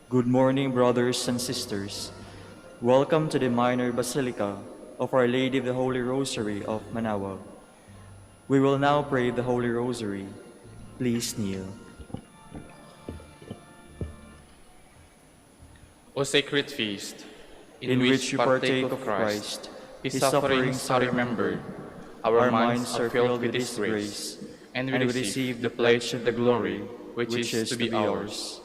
Good morning, brothers and sisters. Welcome to the Minor Basilica of Our Lady of the Holy Rosary of Manawag. We will now pray the Holy Rosary. Please kneel. O sacred feast, In which you partake of Christ, His sufferings are remembered, our minds are filled with His grace, and we receive the pledge of the glory which is to be ours.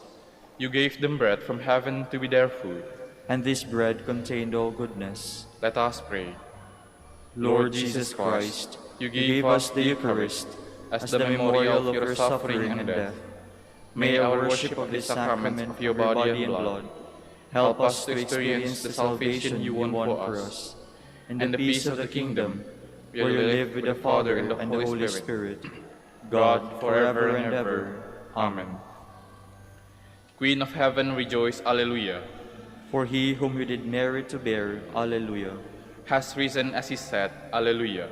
You gave them bread from heaven to be their food. And this bread contained all goodness. Let us pray. Lord Jesus Christ, you gave us the Eucharist as the memorial of your suffering and death. May our worship of this sacrament of your body and blood help us to experience the salvation you won for us, and the peace of the kingdom, where you live with the Father and the Holy Spirit, God, forever and ever. Amen. Queen of heaven, rejoice, Alleluia, For he whom you did merit to bear, Alleluia. has risen as he said, Alleluia.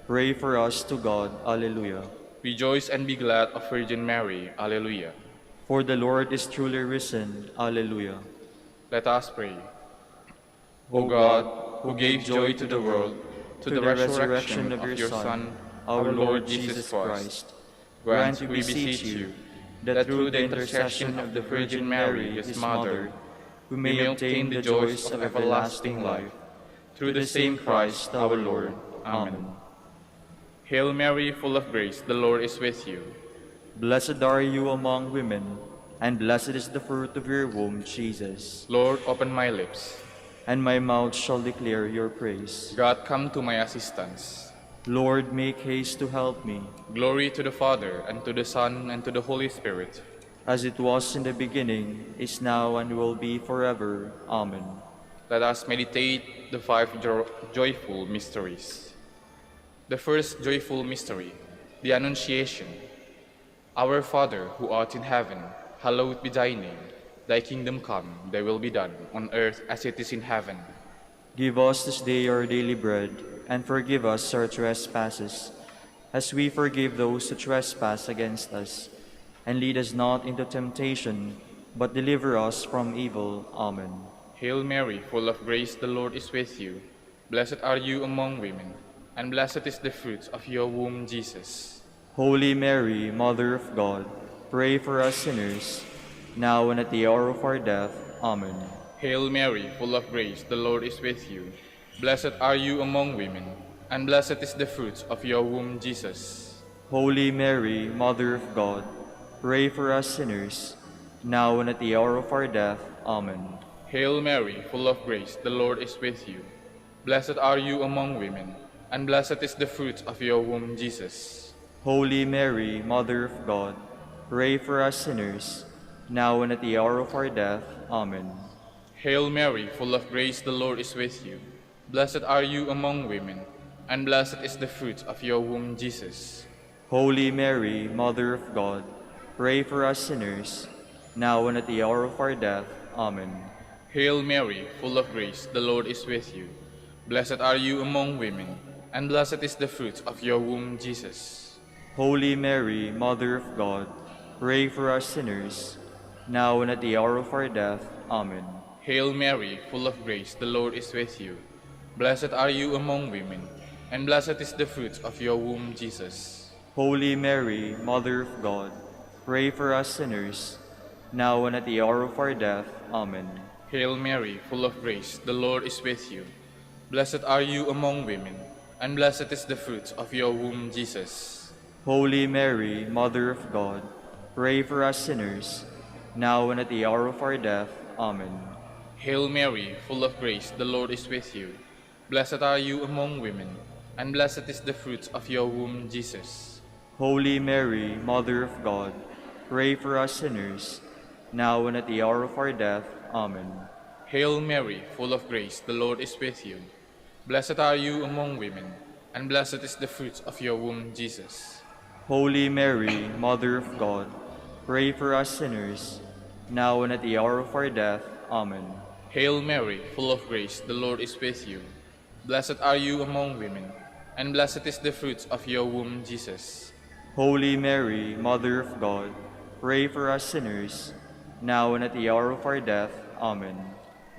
Pray for us to God, Alleluia. Rejoice and be glad of Virgin Mary, Alleluia. For the Lord is truly risen, Alleluia. Let us pray. O God, who gave joy to the world, to the resurrection of your Son, our Lord Jesus Christ, grant, we beseech you, that through the intercession of the Virgin Mary, his Mother, we may obtain the joys of everlasting life. Through the same Christ our Lord. Amen. Hail Mary, full of grace, the Lord is with you. Blessed are you among women, and blessed is the fruit of your womb, Jesus. Lord, open my lips. And my mouth shall declare your praise. God, come to my assistance. Lord, make haste to help me. Glory to the Father, and to the Son, and to the Holy Spirit. As it was in the beginning, is now, and will be forever. Amen. Let us meditate the five joyful mysteries. The first joyful mystery, the Annunciation. Our Father, who art in heaven, hallowed be thy name. Thy kingdom come, thy will be done, on earth as it is in heaven. Give us this day our daily bread, and forgive us our trespasses, as we forgive those who trespass against us. And lead us not into temptation, but deliver us from evil. Amen. Hail Mary, full of grace, the Lord is with you. Blessed are you among women, and blessed is the fruit of your womb, Jesus. Holy Mary, Mother of God, pray for us sinners, now and at the hour of our death. Amen. Hail Mary, full of grace, the Lord is with you. Blessed are you among women, and blessed is the fruit of your womb, Jesus. Holy Mary, Mother of God, pray for us sinners, now and at the hour of our death. Amen. Hail Mary, full of grace, the Lord is with you. Blessed are you among women, and blessed is the fruit of your womb, Jesus. Holy Mary, Mother of God, pray for us sinners, now and at the hour of our death. Amen. Hail Mary, full of grace, the Lord is with you. Blessed are you among women, and blessed is the fruit of your womb, Jesus. Holy Mary, Mother of God, pray for us sinners, now and at the hour of our death. Amen. Hail Mary, full of grace, the Lord is with you. Blessed are you among women, and blessed is the fruit of your womb, Jesus. Holy Mary, Mother of God, pray for us sinners, now and at the hour of our death. Amen. Hail Mary, full of grace, the Lord is with you. Blessed are you among women, and blessed is the fruit of your womb, Jesus. Holy Mary, Mother of God, pray for us sinners, now and at the hour of our death. Amen. Hail Mary, full of grace, the Lord is with you. Blessed are you among women, and blessed is the fruit of your womb, Jesus. Holy Mary, Mother of God, pray for us sinners, now and at the hour of our death. Amen. Hail Mary, full of grace, the Lord is with you. Blessed are you among women, and blessed is the fruit of your womb, Jesus. Holy Mary, Mother of God, pray for us sinners, now and at the hour of our death. Amen. Hail Mary, full of grace, the Lord is with you. Blessed are you among women, and blessed is the fruit of your womb, Jesus. Holy Mary, Mother of God, pray for us sinners, now and at the hour of our death. Amen. Hail Mary, full of grace, the Lord is with you. Blessed are you among women, and blessed is the fruit of your womb, Jesus. Holy Mary, Mother of God, pray for us sinners, now and at the hour of our death. Amen.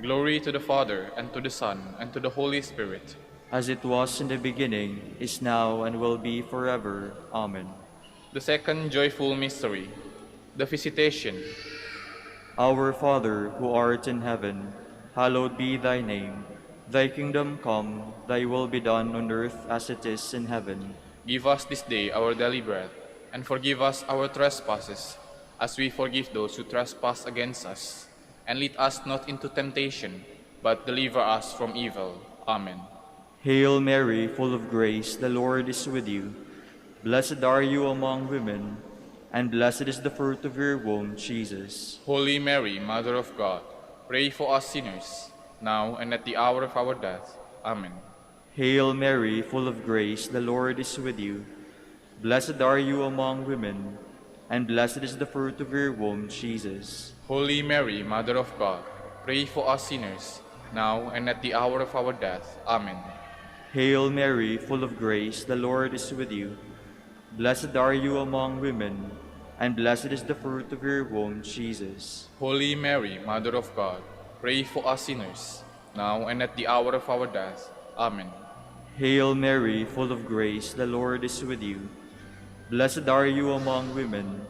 Glory to the Father, and to the Son, and to the Holy Spirit. As it was in the beginning, is now, and will be forever. Amen. The second joyful mystery, the Visitation. Our Father, who art in heaven, hallowed be thy name. Thy kingdom come, thy will be done on earth as it is in heaven. Give us this day our daily bread, and forgive us our trespasses, as we forgive those who trespass against us. And lead us not into temptation, but deliver us from evil. Amen. Hail Mary, full of grace, the Lord is with you. Blessed are you among women, and blessed is the fruit of your womb, Jesus. Holy Mary, Mother of God, pray for us sinners, now and at the hour of our death. Amen. Hail Mary, full of grace, the Lord is with you. Blessed are you among women, and blessed is the fruit of your womb, Jesus. Holy Mary, Mother of God, pray for us sinners, now and at the hour of our death. Amen. Hail Mary, full of grace, the Lord is with you. Blessed are you among women, and blessed is the fruit of your womb, Jesus. Holy Mary, Mother of God, pray for us sinners, now and at the hour of our death. Amen. Hail Mary, full of grace, the Lord is with you. Blessed are you among women,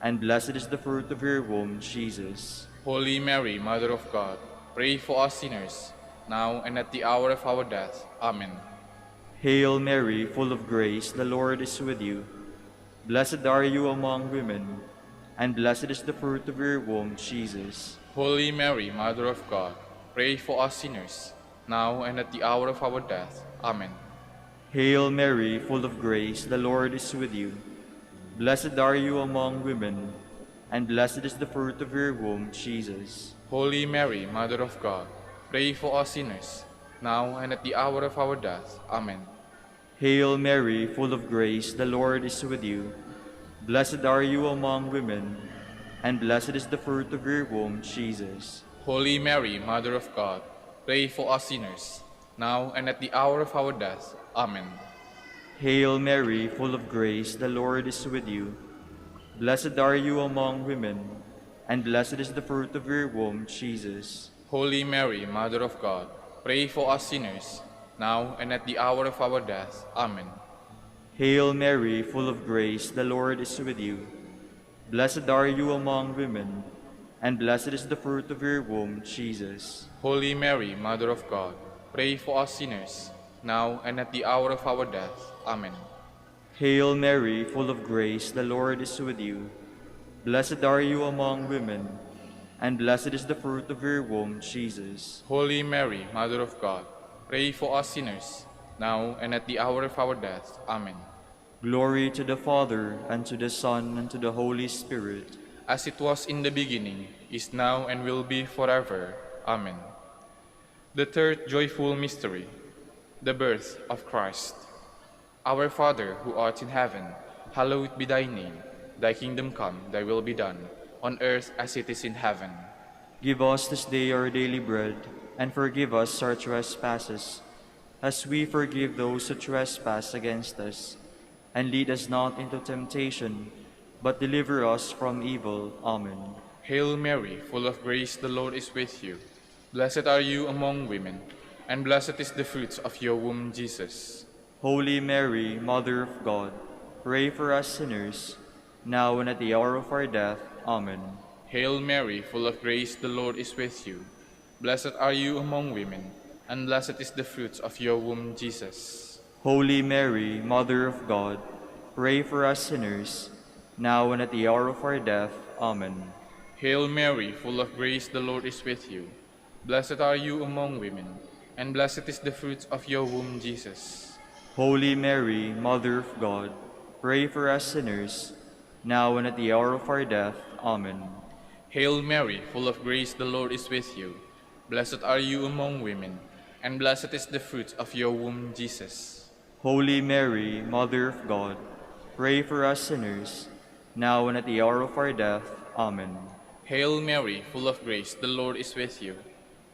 and blessed is the fruit of your womb, Jesus. Holy Mary, Mother of God, pray for us sinners, now and at the hour of our death. Amen. Hail Mary, full of grace, the Lord is with you. Blessed are you among women, and blessed is the fruit of your womb, Jesus. Holy Mary, Mother of God, pray for us sinners, now and at the hour of our death. Amen. Hail Mary, full of grace, the Lord is with you. Blessed are you among women, and blessed is the fruit of your womb, Jesus. Holy Mary, Mother of God, pray for us sinners, now and at the hour of our death. Amen. Hail Mary, full of grace, the Lord is with you. Blessed are you among women, and blessed is the fruit of your womb, Jesus. Holy Mary, Mother of God, pray for us sinners, now and at the hour of our death. Amen. Hail Mary, full of grace, the Lord is with you. Blessed are you among women, and blessed is the fruit of your womb, Jesus. Holy Mary, Mother of God, pray for us sinners, now and at the hour of our death. Amen. Hail Mary, full of grace, the Lord is with you. Blessed are you among women, and blessed is the fruit of your womb, Jesus. Holy Mary, Mother of God, pray for us sinners, now and at the hour of our death. Amen. Hail Mary, full of grace, the Lord is with you. Blessed are you among women, and blessed is the fruit of your womb, Jesus. Holy Mary, Mother of God, pray for us sinners, now and at the hour of our death. Amen. Glory to the Father, and to the Son, and to the Holy Spirit. As it was in the beginning, is now, and will be forever. Amen. The third joyful mystery, the birth of Christ. Our Father, who art in heaven, hallowed be thy name. Thy kingdom come, thy will be done, on earth as it is in heaven. Give us this day our daily bread, and forgive us our trespasses, as we forgive those who trespass against us. And lead us not into temptation, but deliver us from evil. Amen. Hail Mary, full of grace, the Lord is with you. Blessed are you among women, and blessed is the fruit of your womb, Jesus. Holy Mary, Mother of God, pray for us sinners, now and at the hour of our death. Amen. Hail Mary, full of grace, the Lord is with you. Blessed are you among women, and blessed is the fruit of your womb, Jesus. Holy Mary, Mother of God, pray for us sinners, now and at the hour of our death. Amen. Hail Mary, full of grace, the Lord is with you. Blessed are you among women, and blessed is the fruit of your womb, Jesus. Holy Mary, Mother of God, pray for us sinners, now and at the hour of our death. Amen. Hail Mary, full of grace, the Lord is with you. Blessed are you among women, and blessed is the fruit of your womb, Jesus. Holy Mary, Mother of God, pray for us sinners, now and at the hour of our death. Amen. Hail Mary, full of grace, the Lord is with you.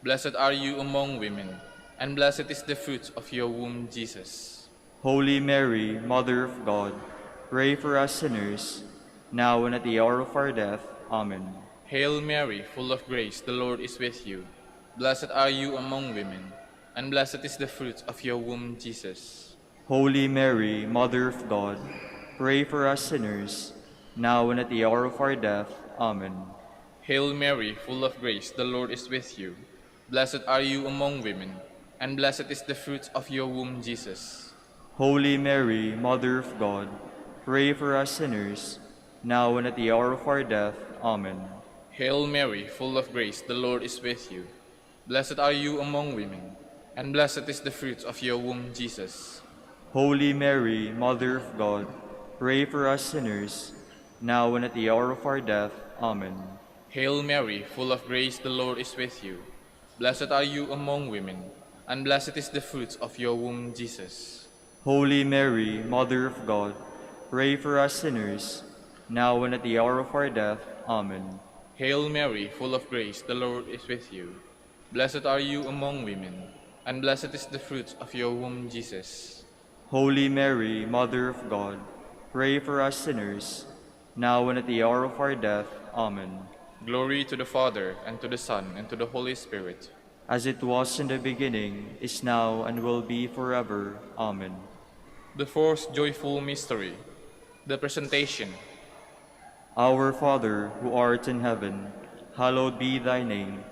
Blessed are you among women, and blessed is the fruit of your womb, Jesus. Holy Mary, Mother of God, pray for us sinners, now and at the hour of our death. Amen. Hail Mary, full of grace, the Lord is with you. Blessed are you among women, and blessed is the fruit of your womb, Jesus. Holy Mary, Mother of God, pray for us sinners, now and at the hour of our death. Amen. Hail Mary, full of grace, the Lord is with you. Blessed are you among women, and blessed is the fruit of your womb, Jesus. Holy Mary, Mother of God, pray for us sinners, now and at the hour of our death. Amen. Hail Mary, full of grace, the Lord is with you. Blessed are you among women, and blessed is the fruit of your womb, Jesus. Holy Mary, Mother of God, pray for us sinners, now and at the hour of our death. Amen. Hail Mary, full of grace, the Lord is with you. Blessed are you among women, and blessed is the fruit of your womb, Jesus. Holy Mary, Mother of God, pray for us sinners, now and at the hour of our death. Amen. Hail Mary, full of grace, the Lord is with you. Blessed are you among women, and blessed is the fruit of your womb, Jesus. Holy Mary, Mother of God, pray for us sinners, now and at the hour of our death. Amen. Glory to the Father, and to the Son, and to the Holy Spirit. As it was in the beginning, is now, and will be forever. Amen. The fourth joyful mystery, the Presentation. Our Father, who art in heaven, hallowed be thy name.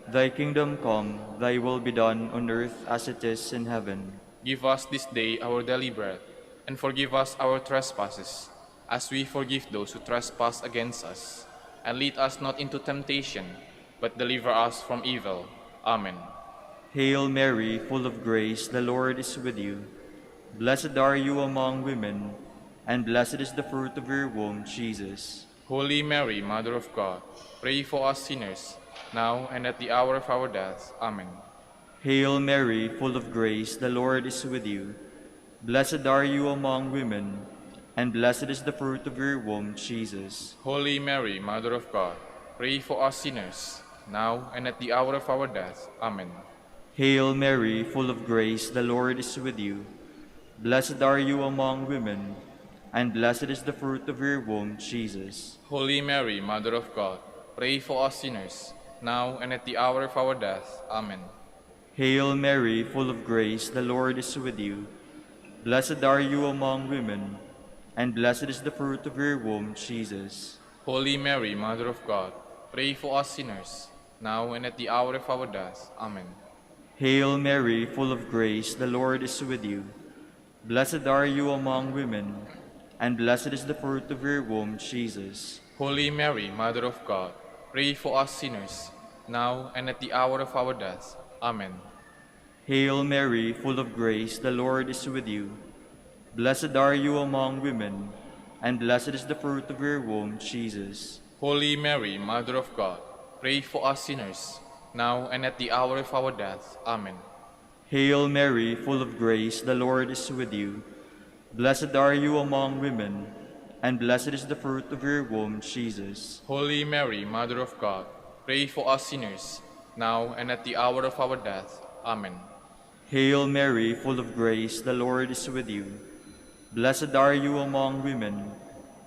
Thy kingdom come, thy will be done on earth as it is in heaven. Give us this day our daily bread, and forgive us our trespasses, as we forgive those who trespass against us. And lead us not into temptation, but deliver us from evil. Amen. Hail Mary, full of grace, the Lord is with you. Blessed are you among women, and blessed is the fruit of your womb, Jesus. Holy Mary, Mother of God, pray for us sinners, now and at the hour of our death. Amen. Hail Mary, full of grace, the Lord is with you. Blessed are you among women, and blessed is the fruit of your womb, Jesus. Holy Mary, Mother of God, pray for us sinners, now and at the hour of our death. Amen. Hail Mary, full of grace, the Lord is with you. Blessed are you among women, and blessed is the fruit of your womb, Jesus. Holy Mary, Mother of God, pray for us sinners, now and at the hour of our death. Amen. Hail Mary, full of grace, the Lord is with you. Blessed are you among women, and blessed is the fruit of your womb, Jesus. Holy Mary, Mother of God, pray for us sinners, now and at the hour of our death. Amen. Hail Mary, full of grace, the Lord is with you. Blessed are you among women, and blessed is the fruit of your womb, Jesus. Holy Mary, Mother of God, pray for us sinners, now and at the hour of our death. Amen. Hail Mary, full of grace, the Lord is with you. Blessed are you among women, and blessed is the fruit of your womb, Jesus. Holy Mary, Mother of God, pray for us sinners, now and at the hour of our death. Amen. Hail Mary, full of grace, the Lord is with you. Blessed are you among women, and blessed is the fruit of your womb, Jesus. Holy Mary, Mother of God, pray for us sinners, now and at the hour of our death. Amen. Hail Mary, full of grace, the Lord is with you. Blessed are you among women,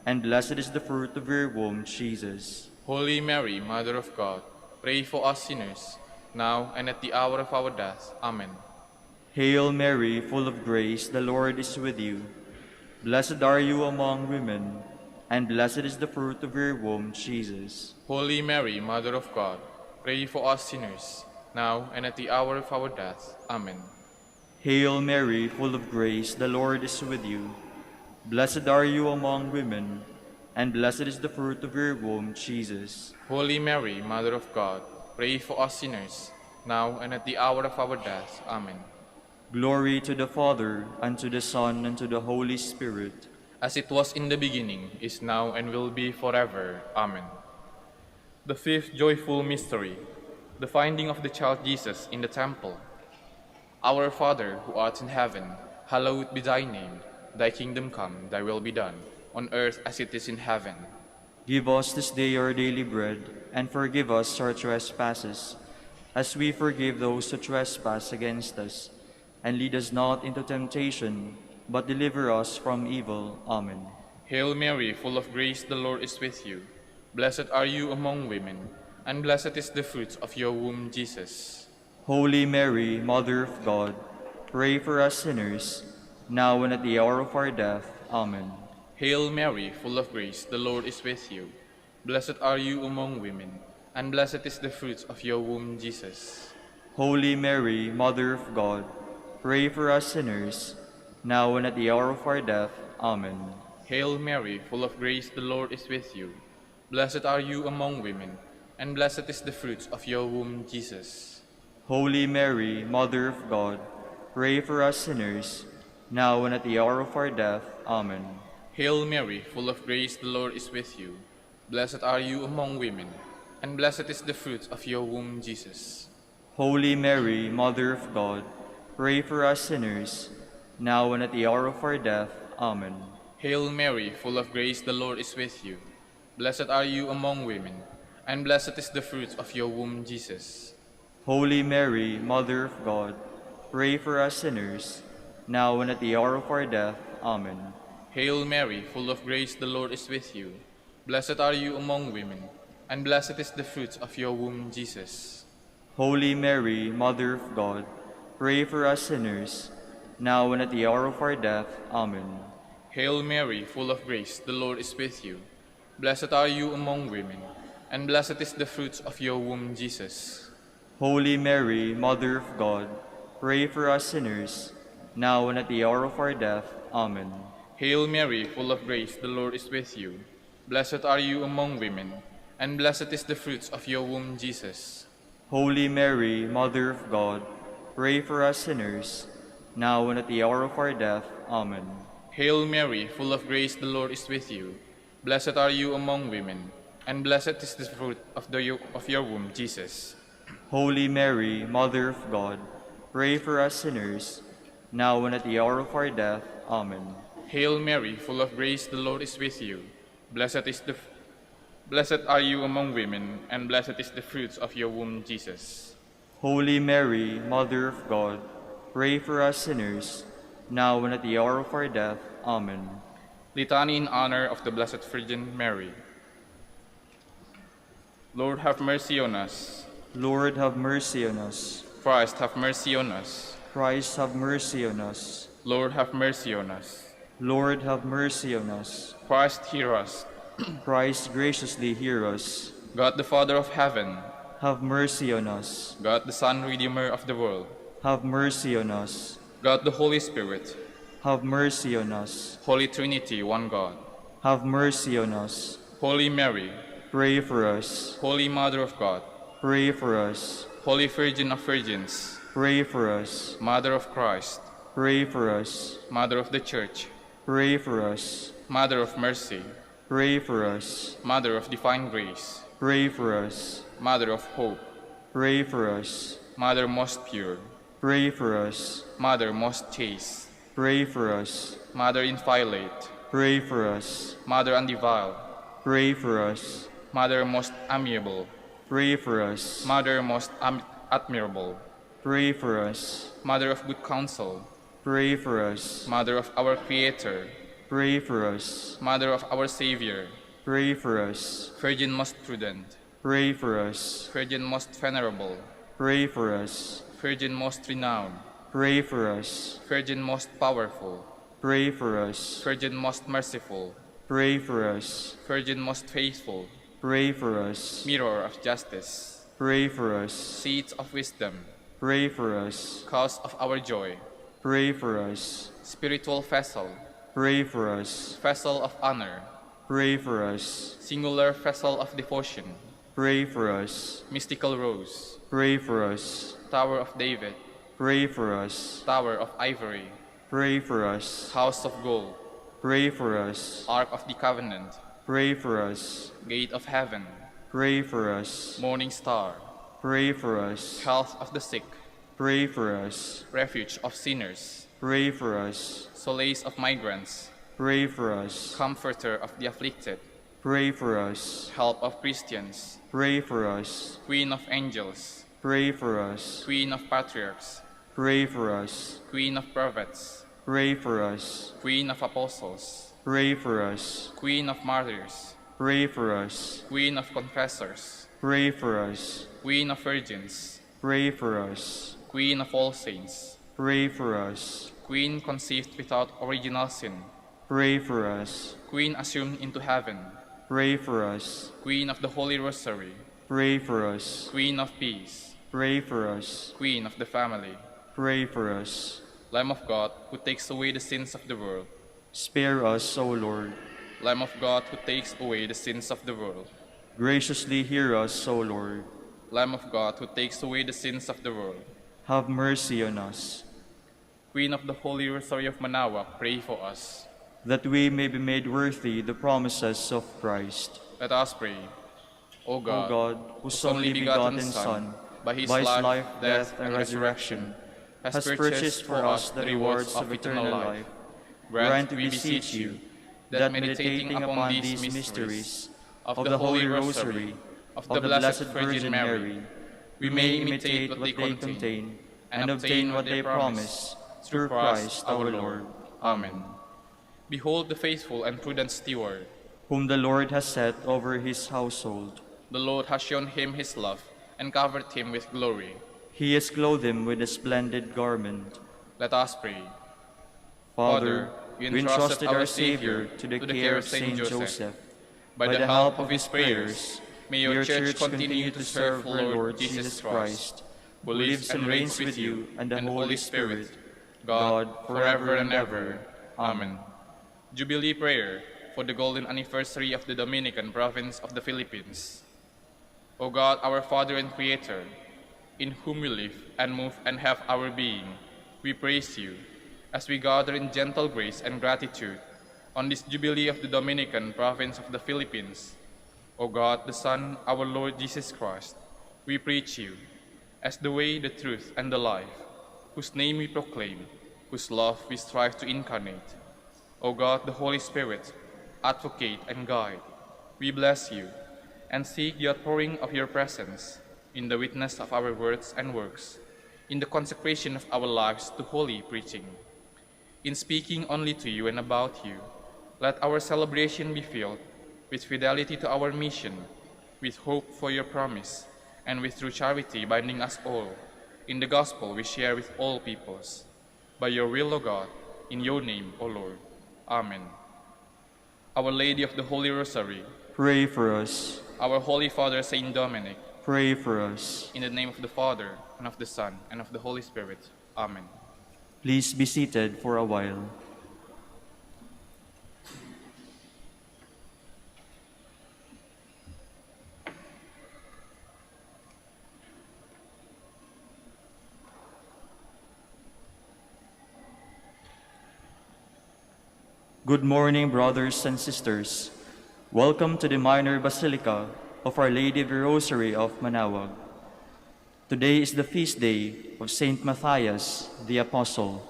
and blessed is the fruit of your womb, Jesus. Holy Mary, Mother of God, pray for us sinners, now and at the hour of our death. Amen. Hail Mary, full of grace, the Lord is with you. Blessed are you among women, and blessed is the fruit of your womb, Jesus. Holy Mary, Mother of God, pray for us sinners, now and at the hour of our death. Amen. Hail Mary, full of grace, the Lord is with you. Blessed are you among women, and blessed is the fruit of your womb, Jesus. Holy Mary, Mother of God, pray for us sinners, now and at the hour of our death. Amen. Glory to the Father, and to the Son, and to the Holy Spirit. As it was in the beginning, is now, and will be forever. Amen. The fifth joyful mystery, the finding of the child Jesus in the temple. Our Father, who art in heaven, hallowed be thy name. Thy kingdom come, thy will be done, on earth as it is in heaven. Give us this day our daily bread, and forgive us our trespasses, as we forgive those who trespass against us. And lead us not into temptation, but deliver us from evil. Amen. Hail Mary, full of grace, the Lord is with you. Blessed are you among women, and blessed is the fruit of your womb, Jesus. Holy Mary, Mother of God, pray for us sinners, now and at the hour of our death. Amen. Hail Mary, full of grace, the Lord is with you. Blessed are you among women, and blessed is the fruit of your womb, Jesus. Holy Mary, Mother of God, pray for us sinners, now and at the hour of our death. Amen. Hail Mary, full of grace, the Lord is with you. Blessed are you among women, and blessed is the fruit of your womb, Jesus. Holy Mary, Mother of God, pray for us sinners, now and at the hour of our death. Amen. Hail Mary, full of grace, the Lord is with you. Blessed are you among women, and blessed is the fruit of your womb, Jesus. Holy Mary, Mother of God, pray for us sinners, now and at the hour of our death. Amen. Hail Mary, full of grace, the Lord is with you. Blessed are you among women, and blessed is the fruit of your womb, Jesus. Holy Mary, Mother of God, pray for us sinners, now and at the hour of our death. Amen. Hail Mary, full of grace, the Lord is with you. Blessed are you among women, and blessed is the fruit of your womb, Jesus. Holy Mary, Mother of God, pray for us sinners, now and at the hour of our death. Amen. Hail Mary, full of grace, the Lord is with you. Blessed are you among women, and blessed is the fruit of your womb, Jesus. Holy Mary, Mother of God, pray for us sinners, now and at the hour of our death. Amen. Hail Mary, full of grace, the Lord is with you. Blessed are you among women, and blessed is the fruit of your womb, Jesus. Holy Mary, Mother of God, pray for us sinners, now and at the hour of our death. Amen. Hail Mary, full of grace, the Lord is with you. Blessed are you among women, and blessed is the fruit of your womb, Jesus. Holy Mary, Mother of God, pray for us sinners, now and at the hour of our death. Amen. Hail Mary, full of grace, the Lord is with you. Blessed are you among women, and blessed is the fruit of your womb, Jesus. Holy Mary, Mother of God, pray for us sinners, now and at the hour of our death. Amen. Litany in honor of the Blessed Virgin Mary. Lord, have mercy on us. Lord, have mercy on us. Christ, have mercy on us. Christ, have mercy on us. Lord, have mercy on us. Lord, have mercy on us. Christ, hear us. Christ, graciously hear us. God the Father of heaven, Have mercy on us. God the Son, Redeemer of the world, Have mercy on us. God the Holy Spirit, Have mercy on us. Holy Trinity, one God. Have mercy on us. Holy Mary, Pray for us. Holy Mother of God, Pray for us. Holy Virgin of Virgins, Pray for us. Mother of Christ, Pray for us. Mother of the Church, Pray for us. Mother of Mercy, Pray for us. Mother of Divine Grace, Pray for us. Mother of Hope, Pray for us. Mother most pure, Pray for us. Mother most chaste, Pray for us. Mother inviolate, Pray for us. Mother undefiled, Pray for us. Mother most amiable, Pray for us. Mother most admirable, Pray for us. Mother of good counsel, Pray for us. Mother of our Creator, Pray for us. Mother of our Savior, Pray for us. Virgin most prudent, Pray for us. Virgin most venerable, Pray for us. Virgin most renowned, Pray for us. Virgin most powerful, Pray for us. Virgin most merciful, Pray for us. Virgin most faithful, Pray for us. Mirror of justice, Pray for us. Seat of wisdom, Pray for us. Cause of our joy, Pray for us. Spiritual vessel, Pray for us. Vessel of honor, Pray for us. Singular vessel of devotion, Pray for us. Mystical rose, Pray for us. Tower of David, Pray for us. Tower of ivory, Pray for us. House of gold, Pray for us. Ark of the covenant, Pray for us. Gate of heaven, Pray for us. Morning star, Pray for us. Health of the sick, Pray for us. Refuge of sinners, Pray for us. Solace of migrants, Pray for us. Comforter of the afflicted, Pray for us. Help of Christians, Pray for us. Queen of angels, Pray for us. Queen of patriarchs, Pray for us. Queen of prophets, Pray for us. Queen of apostles, Pray for us. Queen of martyrs, pray for us. Queen of Confessors, Pray for us. Queen of Virgins, Pray for us. Queen of all saints, Pray for us. Queen conceived without original sin, Pray for us. Queen assumed into heaven, Pray for us. Queen of the Holy Rosary, Pray for us. Queen of Peace, Pray for us. Queen of the Family, Pray for us. Lamb of God, who takes away the sins of the world, Spare us, O Lord. Lamb of God, who takes away the sins of the world, Graciously hear us, O Lord. Lamb of God, who takes away the sins of the world, Have mercy on us, Queen of the Holy Rosary of Manaoag, pray for us. that we may be made worthy the promises of Christ. Let us pray. O O God, God, whose only begotten Son, by his by his life, death, and resurrection, has purchased for us the rewards of eternal life, grant, we beseech you, that meditating upon these mysteries of the Holy Rosary, of the Blessed Virgin Mary, we may imitate what they contain and obtain what they promise, through Christ our Lord. Amen. Behold the faithful and prudent steward. Whom the Lord has set over his household. The Lord has shown him his love and covered him with glory. He has clothed him with a splendid garment. Let us pray. Father, you entrusted our Savior to the care of Saint Joseph. By the help of his prayers, may your Church continue to serve her Lord Jesus Christ, who lives and reigns with you and the Holy Spirit, God, forever and ever. Amen. Jubilee Prayer for the golden anniversary of the Dominican province of the Philippines. O God, our Father and Creator, in whom we live and move and have our being, we praise you as we gather in gentle grace and gratitude on this Jubilee of the Dominican province of the Philippines. O God, the Son, our Lord Jesus Christ, we preach you as the way, the truth, and the life, whose name we proclaim, whose love we strive to incarnate. O God, the Holy Spirit, advocate and guide, we bless you and seek the outpouring of your presence in the witness of our words and works, in the consecration of our lives to holy preaching. In speaking only to you and about you, let our celebration be filled with fidelity to our mission, with hope for your promise, and with true charity binding us all in the gospel we share with all peoples. By your will, O God, in your name, O Lord. Amen. Our Lady of the Holy Rosary, Pray for us. our Holy Father Saint Dominic, Pray for us. in the name of the Father, and of the Son, and of the Holy Spirit. Amen. Please be seated for a while. Good morning, brothers and sisters. Welcome to the Minor Basilica of Our Lady of the Rosary of Manaoag. Today is the feast day of Saint Matthias the Apostle.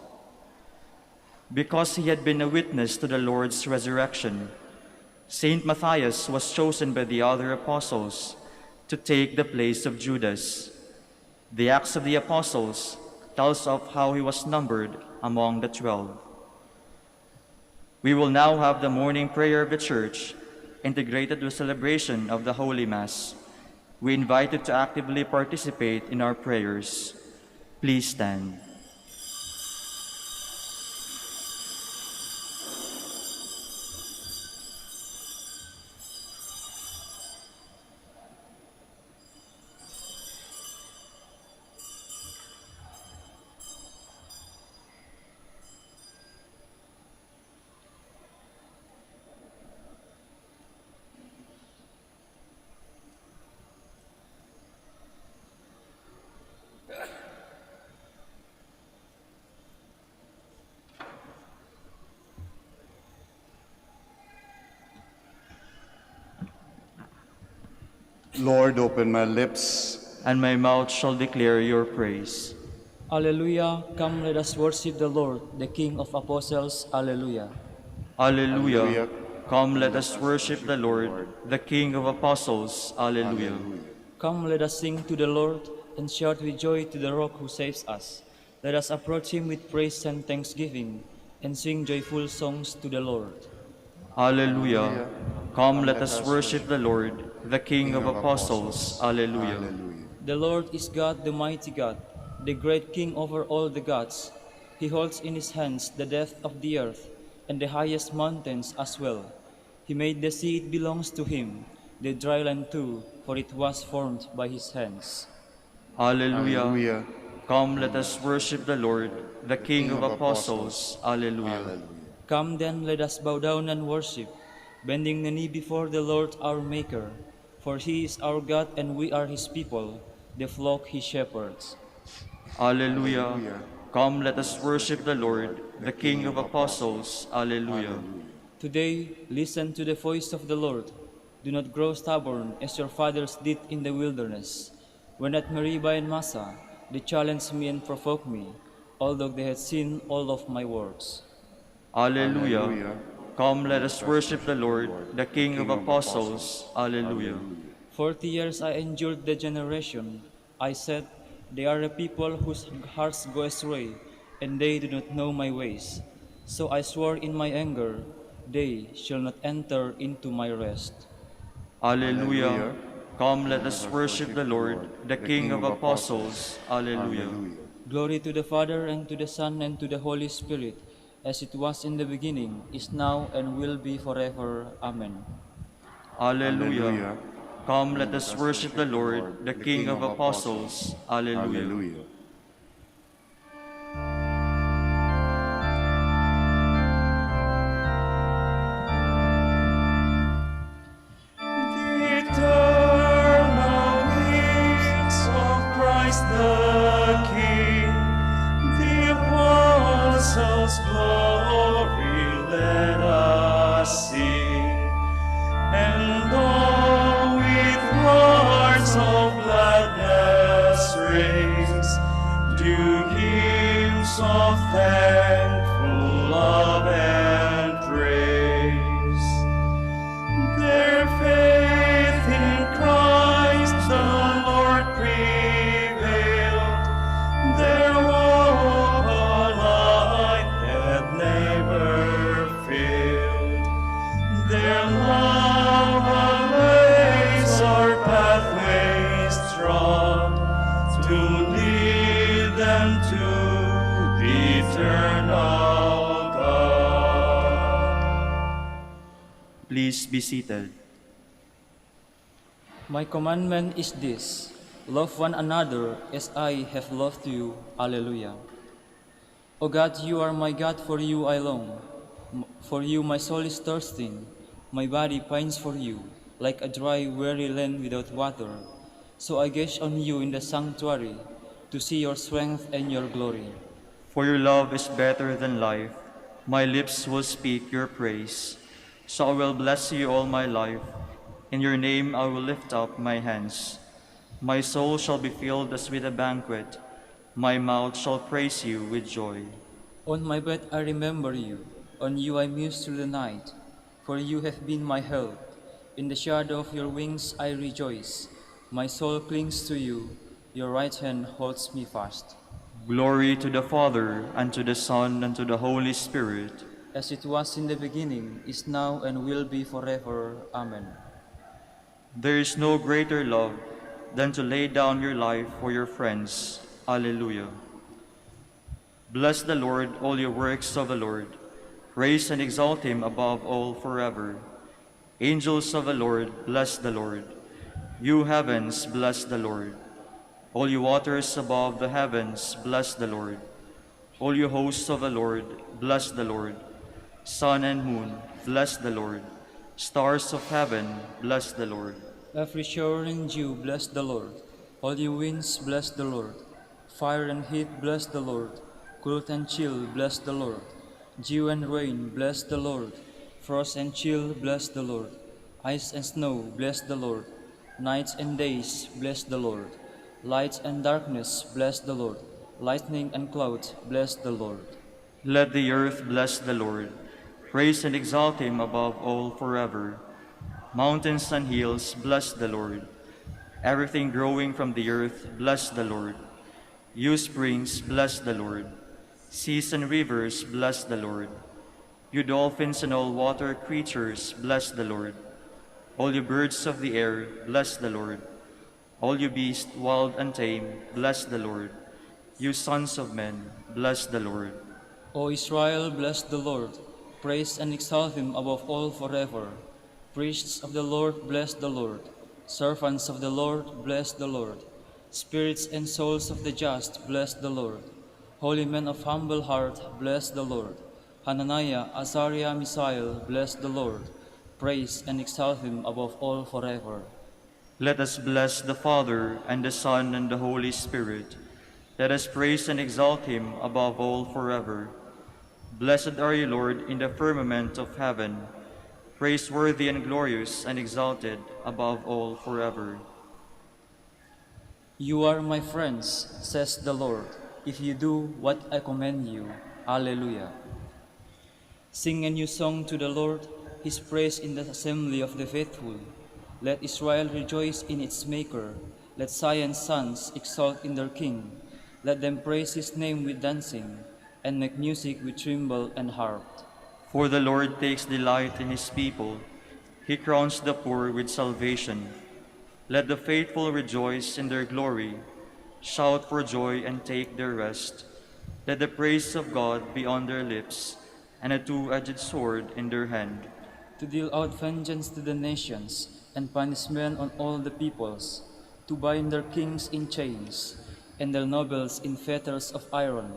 Because he had been a witness to the Lord's resurrection, Saint Matthias was chosen by the other apostles to take the place of Judas. The Acts of the Apostles tells of how he was numbered among the 12. We will now have the morning prayer of the Church, integrated with celebration of the Holy Mass. We invite you to actively participate in our prayers. Please stand. Lord, open my lips, And my mouth shall declare your praise. Alleluia, come let us worship the Lord, the King of Apostles. Alleluia. Alleluia. Alleluia. Come, let us worship the Lord, the King of Apostles. Alleluia. Come let us sing to the Lord, and shout with joy to the Rock who saves us. Let us approach him with praise and thanksgiving, and sing joyful songs to the Lord. Alleluia. Come, let us worship the Lord, the King of apostles. Alleluia. The Lord is God, the mighty God, the great King over all the gods. He holds in his hands the depth of the earth, and the highest mountains as well. He made the sea, it belongs to him, the dry land too, for it was formed by his hands. Alleluia. Come, let us worship the Lord, the King of apostles. Alleluia. Come then, let us bow down and worship, bending the knee before the Lord our Maker. For he is our God, and we are his people, the flock he shepherds. Alleluia. Come, let us worship the Lord, the King of apostles. Alleluia. Today, listen to the voice of the Lord. Do not grow stubborn as your fathers did in the wilderness, when at Meribah and Massah they challenged me and provoked me, although they had seen all of my works. Alleluia. Come, let us worship the Lord, the King of apostles. Alleluia. 40 years I endured the generation. I said, they are a people whose hearts go astray, and they do not know my ways. So I swore in my anger, they shall not enter into my rest. Alleluia. Come, let us worship the Lord, the King of apostles. Alleluia. Glory to the Father, and to the Son, and to the Holy Spirit, as it was in the beginning, is now, and will be forever. Amen. Alleluia. Come, let us worship the Lord, the King of apostles. Alleluia. Please be seated. My commandment is this: love one another as I have loved you. Alleluia. O God, you are my God, for you I long. For you my soul is thirsting, my body pines for you, like a dry, weary land without water. So I gaze on you in the sanctuary, to see your strength and your glory. For your love is better than life. My lips will speak your praise. So I will bless you all my life. In your name I will lift up my hands. My soul shall be filled as with a banquet. My mouth shall praise you with joy. On my bed I remember you. On you I muse through the night. For you have been my help. In the shadow of your wings I rejoice. My soul clings to you. Your right hand holds me fast. Glory to the Father, and to the Son, and to the Holy Spirit. As it was in the beginning, is now, and will be forever. Amen. There is no greater love than to lay down your life for your friends. Alleluia. Bless the Lord, all your works of the Lord. Praise and exalt him above all forever. Angels of the Lord, bless the Lord. You heavens, bless the Lord. All you waters above the heavens, bless the Lord. All you hosts of the Lord, bless the Lord. Sun and moon, bless the Lord. Stars of heaven, bless the Lord. Every shower and dew, bless the Lord. All you winds, bless the Lord. Fire and heat, bless the Lord. Cold and chill, bless the Lord. Dew and rain, bless the Lord. Frost and chill, bless the Lord. Ice and snow, bless the Lord. Nights and days, bless the Lord. Light and darkness, bless the Lord. Lightning and clouds, bless the Lord. Let the earth bless the Lord. Praise and exalt him above all forever. Mountains and hills, bless the Lord. Everything growing from the earth, bless the Lord. You springs, bless the Lord. Seas and rivers, bless the Lord. You dolphins and all water creatures, bless the Lord. All you birds of the air, bless the Lord. All you beasts, wild and tame, bless the Lord. You sons of men, bless the Lord. O Israel, bless the Lord. Praise and exalt him above all forever. Priests of the Lord, bless the Lord. Servants of the Lord, bless the Lord. Spirits and souls of the just, bless the Lord. Holy men of humble heart, bless the Lord. Hananiah, Azariah, Misael, bless the Lord. Praise and exalt him above all forever. Let us bless the Father, and the Son, and the Holy Spirit. Let us praise and exalt him above all forever. Blessed are you, Lord, in the firmament of heaven, praiseworthy and glorious and exalted above all forever. You are my friends, says the Lord, if you do what I command you. Alleluia. Sing a new song to the Lord, his praise in the assembly of the faithful. Let Israel rejoice in its Maker. Let Zion's sons exult in their King. Let them praise his name with dancing, and make music with timbrel and harp. For the Lord takes delight in his people. He crowns the poor with salvation. Let the faithful rejoice in their glory, shout for joy and take their rest. Let the praise of God be on their lips, and a two-edged sword in their hand, to deal out vengeance to the nations, and punishment on all the peoples, to bind their kings in chains, and their nobles in fetters of iron,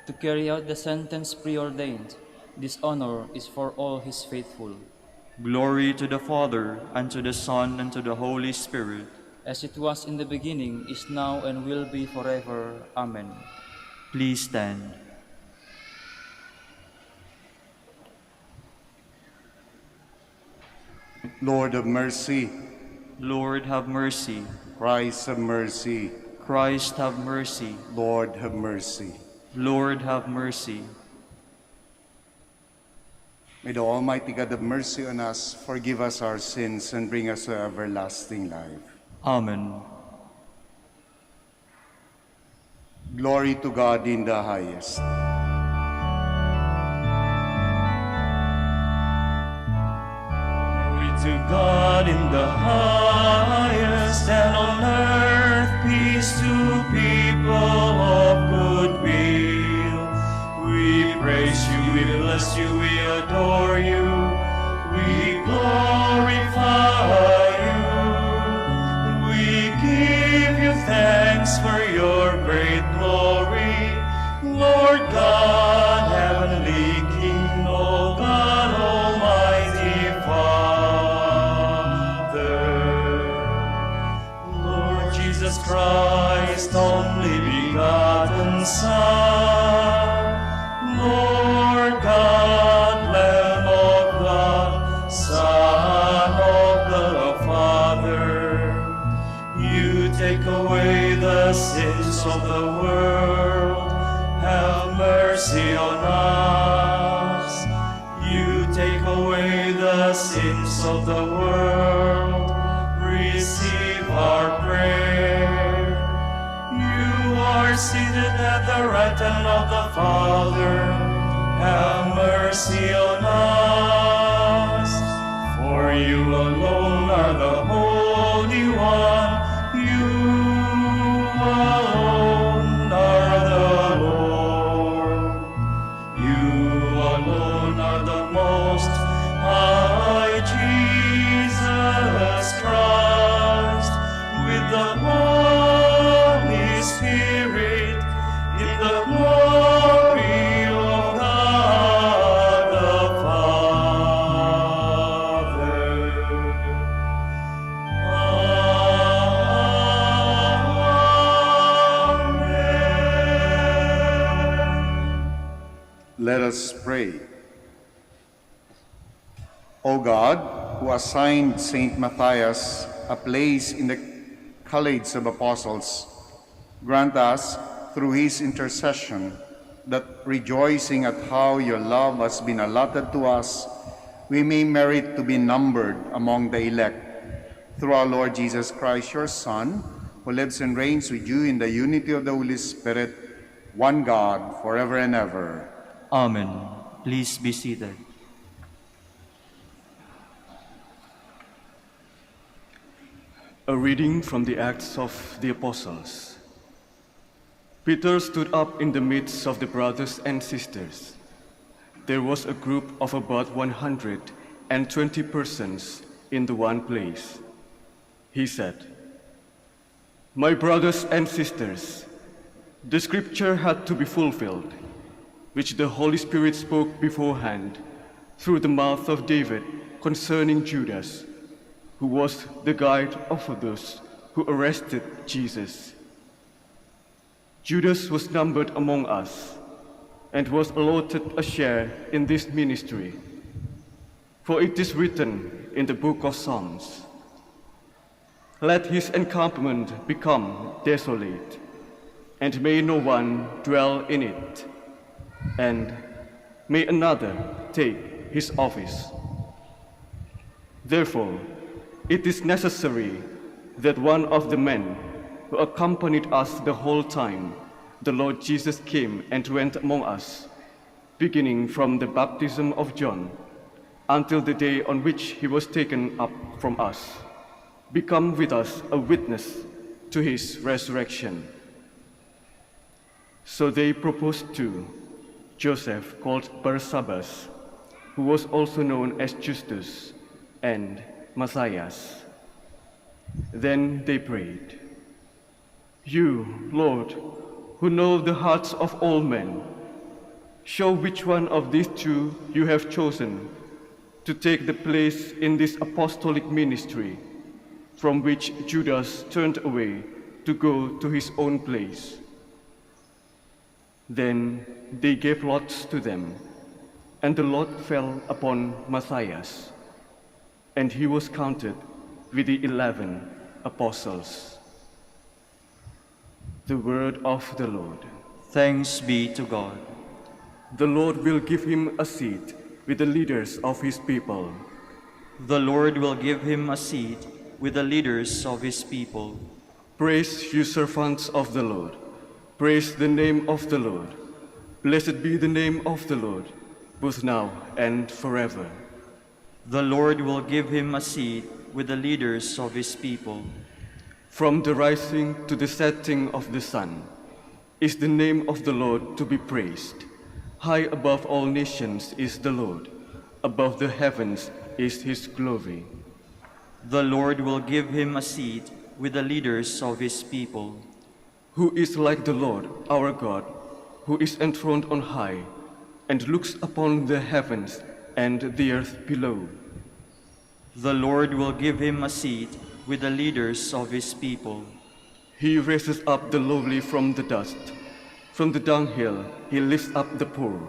to carry out the sentence preordained. This honor is for all his faithful. Glory to the Father, and to the Son, and to the Holy Spirit. As it was in the beginning, is now, and will be forever. Amen. Please stand. Lord of mercy, Lord, have mercy. Christ have mercy, Christ, have mercy. Lord have mercy. Lord, have mercy. May the Almighty God have mercy on us, forgive us our sins, and bring us to everlasting life. Amen. Glory to God in the highest. Glory to God in the highest, and on earth peace to people of good will. We praise you, we bless you, we adore you, we glorify you. We give you thanks for your great glory, Lord God, heavenly King, O God, Almighty Father. Lord Jesus Christ, only begotten Son, Lord God, Lamb of God, Son of the Father, you take away the sins of the world, have mercy on us. You take away the sins of the world, receive our prayer. You are seated at the right hand of the Father, have mercy on us. For you alone are the Holy One, you alone are the Lord. You alone are the Most High, Jesus Christ, with the Holy Spirit, in the glory of God the Father. Amen. Let us pray. O God, who assigned Saint Matthias a place in the college of apostles, grant us, through his intercession, that rejoicing at how your love has been allotted to us, we may merit to be numbered among the elect. Through our Lord Jesus Christ, your Son, who lives and reigns with you in the unity of the Holy Spirit, one God, forever and ever. Amen. Please be seated. A reading from the Acts of the Apostles. Peter stood up in the midst of the brothers and sisters. There was a group of about 120 persons in the one place. He said, "My brothers and sisters, the scripture had to be fulfilled, which the Holy Spirit spoke beforehand through the mouth of David concerning Judas, who was the guide of those who arrested Jesus. Judas was numbered among us and was allotted a share in this ministry. For it is written in the book of Psalms, 'Let his encampment become desolate, and may no one dwell in it, and may another take his office.' Therefore, it is necessary that one of the men who accompanied us the whole time the Lord Jesus came and went among us, beginning from the baptism of John until the day on which he was taken up from us, become with us a witness to his resurrection." So they proposed to Joseph, called Barsabbas, who was also known as Justus, and Matthias. Then they prayed, "You, Lord, who know the hearts of all men, show which one of these two you have chosen to take the place in this apostolic ministry, from which Judas turned away to go to his own place." Then they gave lots to them, and the lot fell upon Matthias, and he was counted with the 11 apostles. The word of the Lord. Thanks be to God. The Lord will give him a seat with the leaders of his people. The Lord will give him a seat with the leaders of his people. Praise you, servants of the Lord. Praise the name of the Lord. Blessed be the name of the Lord, both now and forever. The Lord will give him a seat with the leaders of his people. From the rising to the setting of the sun is the name of the Lord to be praised. High above all nations is the Lord. Above the heavens is his glory. The Lord will give him a seat with the leaders of his people. Who is like the Lord, our God, who is enthroned on high and looks upon the heavens and the earth below? The Lord will give him a seat with the leaders of his people. He raises up the lowly from the dust. From the dunghill he lifts up the poor,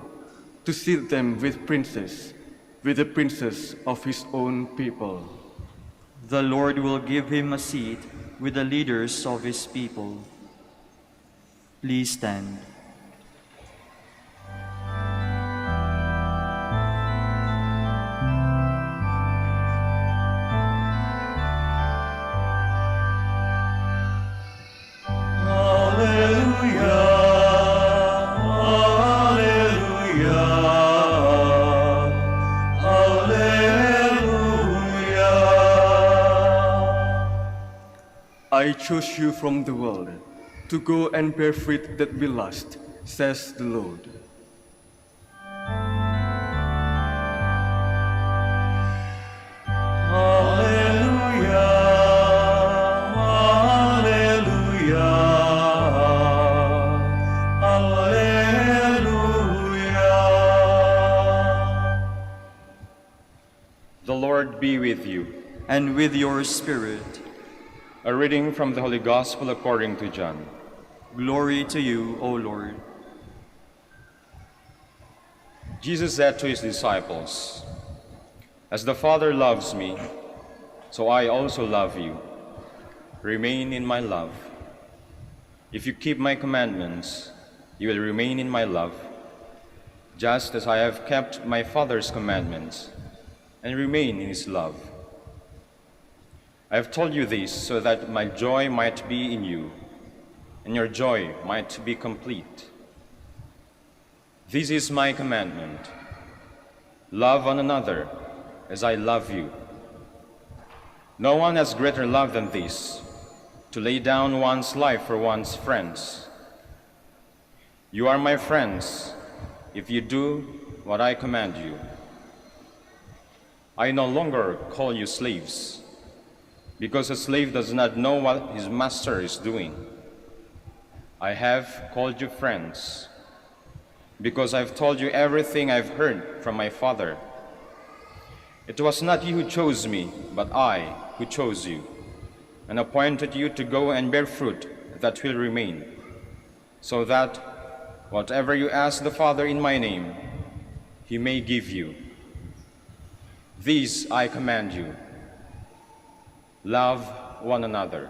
to seat them with princes, with the princes of his own people. The Lord will give him a seat with the leaders of his people. Please stand. I chose you from the world to go and bear fruit that will last, says the Lord. Alleluia, alleluia, alleluia. The Lord be with you. And with your spirit. A reading from the Holy Gospel according to John. Glory to you, O Lord. Jesus said to his disciples, "As the Father loves me, so I also love you. Remain in my love. If you keep my commandments, you will remain in my love, just as I have kept my Father's commandments and remain in his love. I have told you this so that my joy might be in you, and your joy might be complete. This is my commandment: love one another as I love you. No one has greater love than this, to lay down one's life for one's friends. You are my friends if you do what I command you. I no longer call you slaves, because a slave does not know what his master is doing. I have called you friends, because I've told you everything I've heard from my Father. It was not you who chose me, but I who chose you, and appointed you to go and bear fruit that will remain, so that whatever you ask the Father in my name, he may give you. These I command you: love one another.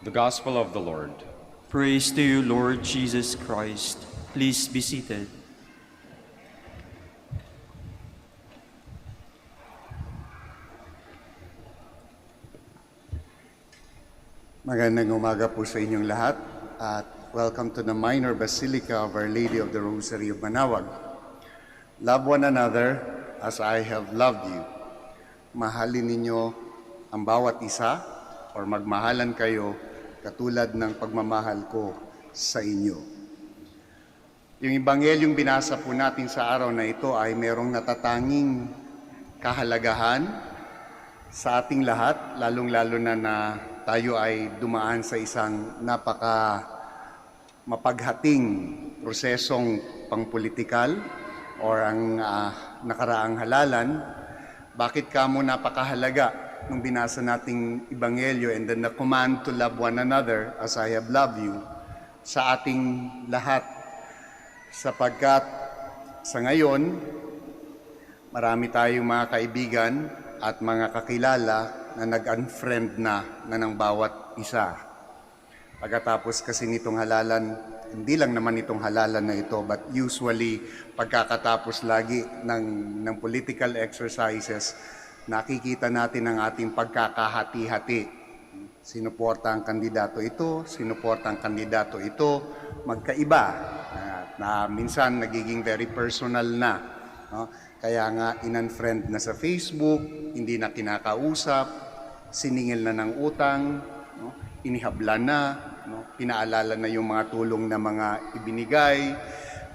The Gospel of the Lord. Praise to you, Lord Jesus Christ. Please be seated. Magandang umaga po sa inyong lahat at welcome to the Minor Basilica of Our Lady of the Rosary of Manaoag. Love one another as I have loved you. Mahalin ninyo ang bawat isa or magmahalan kayo katulad ng pagmamahal ko sa inyo. Yung Ebanghelyong binasa po natin sa araw na ito ay merong natatanging kahalagahan sa ating lahat, lalong-lalo na tayo ay dumaan sa isang mapaghating prosesong pangpolitikal or ang nakaraang halalan. Bakit kamo napakahalaga nung binasa nating Ebanghelyo and then the command to love one another as I have loved you sa ating lahat? Sapagkat sa ngayon, marami tayong mga kaibigan at mga kakilala na nag-unfriend na ng bawat isa. Pagkatapos kasi nitong halalan, hindi lang naman itong halalan na ito, but usually pagkakatapos lagi ng political exercises, nakikita natin ang ating pagkakahati-hati. Sinuporta ang kandidato ito, sinuporta ang kandidato ito, magkaiba. Na minsan nagiging very personal na. No? Kaya nga in-unfriend na sa Facebook, hindi na kinakausap, siningil na ng utang, no? Inihabla na, no? Pinaalala na yung mga tulong na mga ibinigay,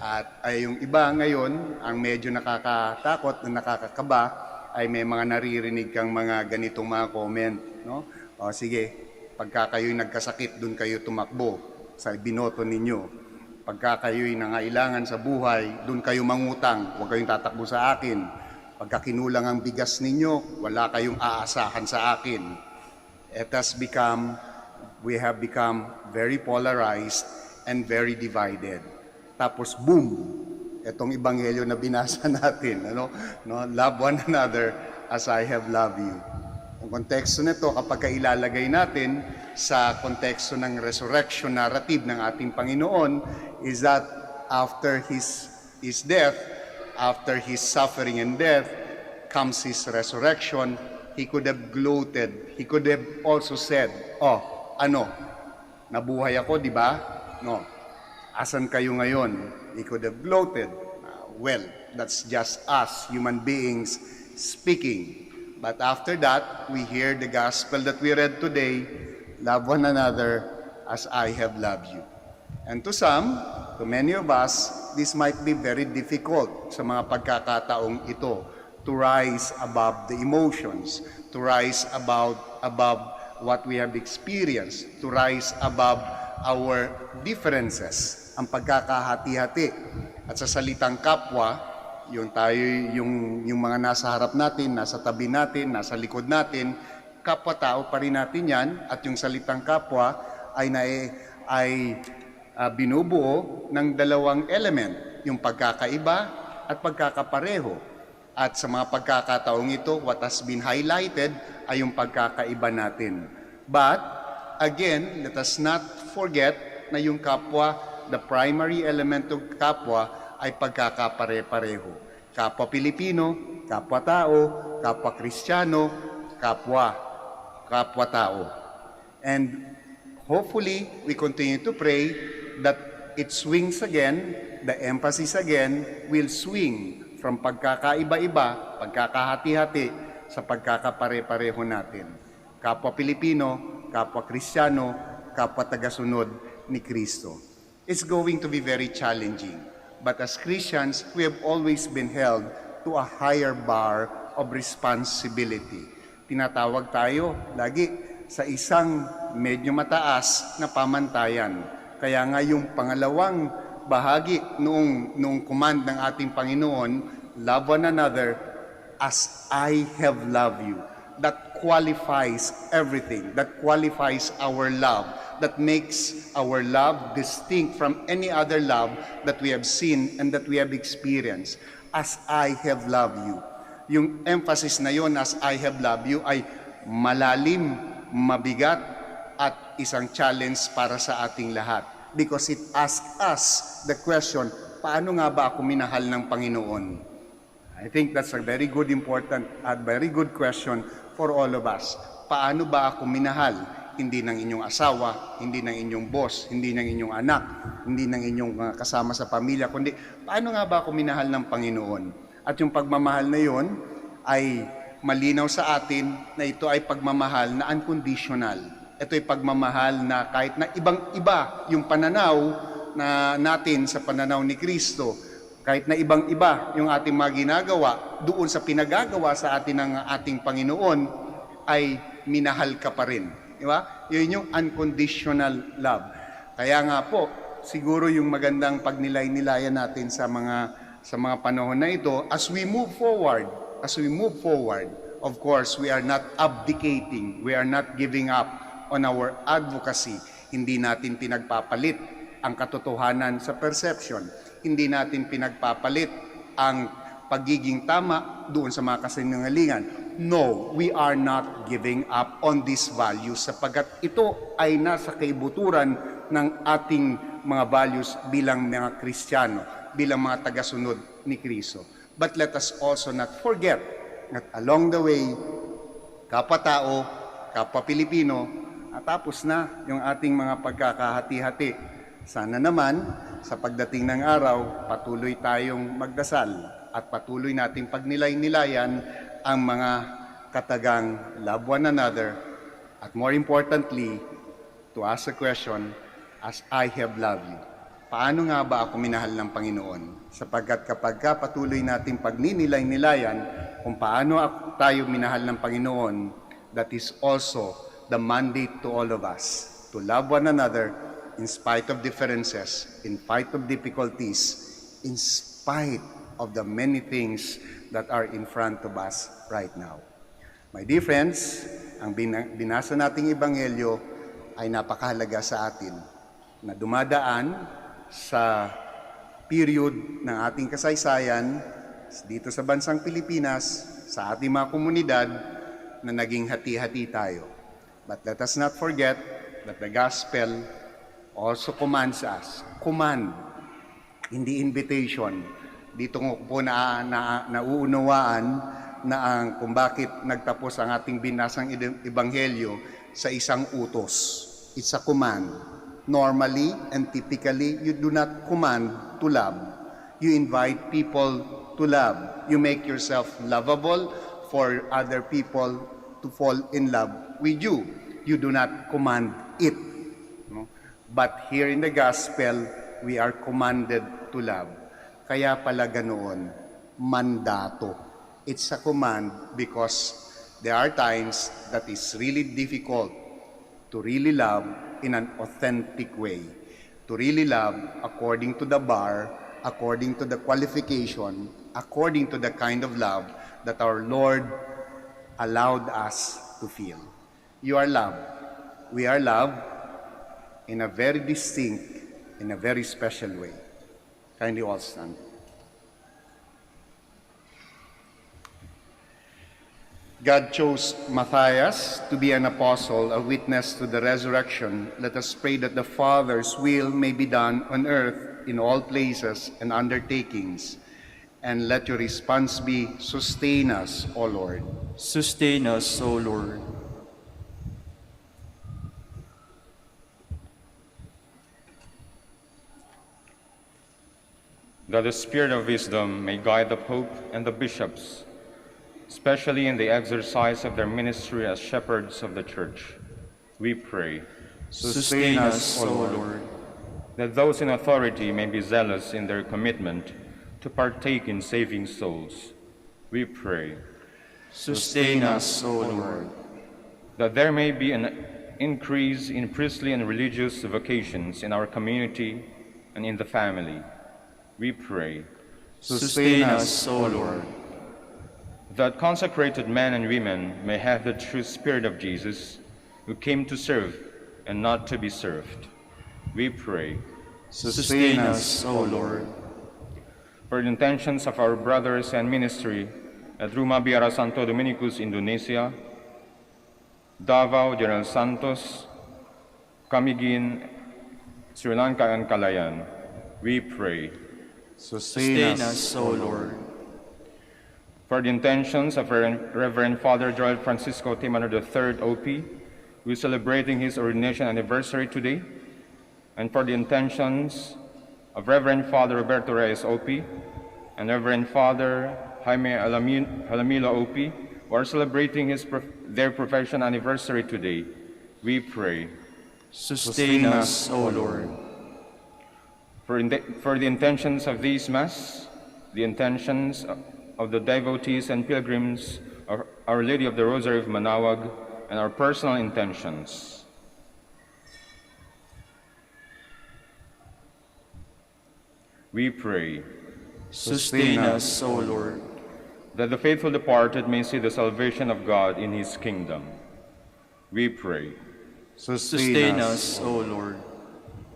at ay yung iba ngayon, ang medyo nakakatakot na nakakakaba, ay may mga naririnig kang mga ganitong mga comment. No? O sige, pagka kayo'y nagkasakit, dun kayo tumakbo sa binoto ninyo. Pagka kayo'y nangailangan sa buhay, dun kayo mangutang, huwag kayong tatakbo sa akin. Pagka kinulang ang bigas ninyo, wala kayong aasahan sa akin. We have become very polarized and very divided. Tapos boom, itong Ebanghelyo na binasa natin, love one another as I have loved you. Ang konteksto nito, kapag ilalagay natin sa konteksto ng resurrection narrative ng ating Panginoon, is that after his death, after his suffering and death, comes his resurrection. He could have gloated. He could have also said, nabuhay ako, di ba? No. Asan kayo ngayon? He could have gloated. Well, that's just us, human beings, speaking. But after that, we hear the gospel that we read today, love one another as I have loved you. And to many of us, this might be very difficult sa mga pagkakataong ito to rise above the emotions, to rise above what we have experienced, to rise above our differences, ang pagkakahati-hati. At sa salitang kapwa, yung mga nasa harap natin, nasa tabi natin, nasa likod natin, kapwa-tao pa rin natin yan, at yung salitang kapwa ay binubuo ng dalawang element, yung pagkakaiba at pagkakapareho. At sa mga pagkakataong ito, what has been highlighted ay yung pagkakaiba natin. But, again, let us not forget na yung kapwa, the primary element ng kapwa ay pagkakapare-pareho. Kapwa Pilipino, kapwa tao, kapwa Kristiyano, kapwa tao. And hopefully, we continue to pray that it swings again, the emphasis again will swing from pagkakaiba-iba, pagkakahati-hati, sa pagkakapare-pareho natin. Kapwa Pilipino, kapwa Kristiyano, kapwa tagasunod ni Kristo. It's going to be very challenging. But as Christians, we have always been held to a higher bar of responsibility. Tinatawag tayo lagi sa isang medyo mataas na pamantayan. Kaya nga yung pangalawang bahagi noong command ng ating Panginoon, love one another as I have loved you. That qualifies everything. That qualifies our love. That makes our love distinct from any other love that we have seen and that we have experienced. As I have loved you. Yung emphasis na yon, as I have loved you, ay malalim, mabigat, at isang challenge para sa ating lahat. Because it asks us the question, paano nga ba ako minahal ng Panginoon? I think that's a very good, important, and very good question for all of us. Paano ba ako minahal? Hindi ng inyong asawa, hindi ng inyong boss, hindi ng inyong anak, hindi ng inyong kasama sa pamilya, kundi paano nga ba ako minahal ng Panginoon? At yung pagmamahal na yon ay malinaw sa atin na ito ay pagmamahal na unconditional. Ito ay pagmamahal na kahit na ibang-iba yung pananaw na natin sa pananaw ni Kristo, kahit na ibang-iba yung ating mga ginagawa, doon sa pinagagawa sa atin ng ating Panginoon, ay minahal ka pa rin. Di ba? Yun yung unconditional love. Kaya nga po, siguro yung magandang pagnilay-nilayan natin sa mga panahon na ito, as we move forward, of course, we are not abdicating, we are not giving up on our advocacy. Hindi natin pinagpapalit ang katotohanan sa perception. Hindi natin pinagpapalit ang pagiging tama doon sa mga kasinungalingan. No, we are not giving up on these values sapagkat ito ay nasa kaibuturan ng ating mga values bilang mga Kristiyano, bilang mga tagasunod ni Kristo. But let us also not forget that along the way, kapwa-tao, kapwa-Pilipino, at tapos na yung ating mga pagkakahati-hati. Sana naman, sa pagdating ng araw, patuloy tayong magdasal at patuloy nating pagnilay-nilayan ang mga katagang love one another at more importantly, to ask a question, as I have loved you. Paano nga ba ako minahal ng Panginoon? Sapagkat kapag patuloy nating pagninilay-nilayan kung paano tayo minahal ng Panginoon, that is also the mandate to all of us to love one another in spite of differences, in spite of difficulties, in spite of the many things that are in front of us right now. My dear friends, ang binasa nating Ebanghelyo ay napakahalaga sa atin na dumadaan sa period ng ating kasaysayan dito sa bansang Pilipinas, sa ating mga komunidad na naging hati-hati tayo. But let us not forget that the gospel also commands us. Command, hindi invitation. Dito po nauunawaan na kung bakit nagtapos ang ating binasang Ebanghelyo sa isang utos. It's a command. Normally and typically, you do not command to love. You invite people to love. You make yourself lovable for other people to fall in love with you. You do not command it. No? But here in the gospel, we are commanded to love. Kaya pala ganoon, mandato. It's a command because there are times that it's really difficult to really love in an authentic way. To really love according to the bar, according to the qualification, according to the kind of love that our Lord allowed us to feel. You are loved. We are loved in a very distinct, in a very special way. Kindly all stand. God chose Matthias to be an apostle, a witness to the resurrection. Let us pray that the Father's will may be done on earth in all places and undertakings. And let your response be, sustain us, O Lord. Sustain us, O Lord. that the spirit of wisdom may guide the Pope and the bishops, especially in the exercise of their ministry as shepherds of the Church. We pray Sustain us, O Lord. that those in authority may be zealous in their commitment to partake in saving souls. We pray Sustain us, O Lord. that there may be an increase in priestly and religious vocations in our community and in the family. We pray Sustain us, O Lord. that consecrated men and women may have the true spirit of Jesus, who came to serve and not to be served. We pray Sustain us, O Lord. for the intentions of our brothers and ministry at Rumah Biara Santo Dominicus, Indonesia, Davao, General Santos, Camiguin, Sri Lanka, and Calayan. We pray Sustain us, O Lord. for the intentions of Reverend Father Joel Francisco Timano III, OP, who is celebrating his ordination anniversary today, and for the intentions of Reverend Father Roberto Reyes, OP, and Reverend Father Jaime Alamilo, OP, who are celebrating their profession anniversary today. We pray Sustain us, O Lord. for the intentions of these Mass, the intentions of the devotees and pilgrims of Our Lady of the Rosary of Manaoag, and our personal intentions. We pray Sustain us, O Lord. that the faithful departed may see the salvation of God in His kingdom. We pray Sustain us, O Lord.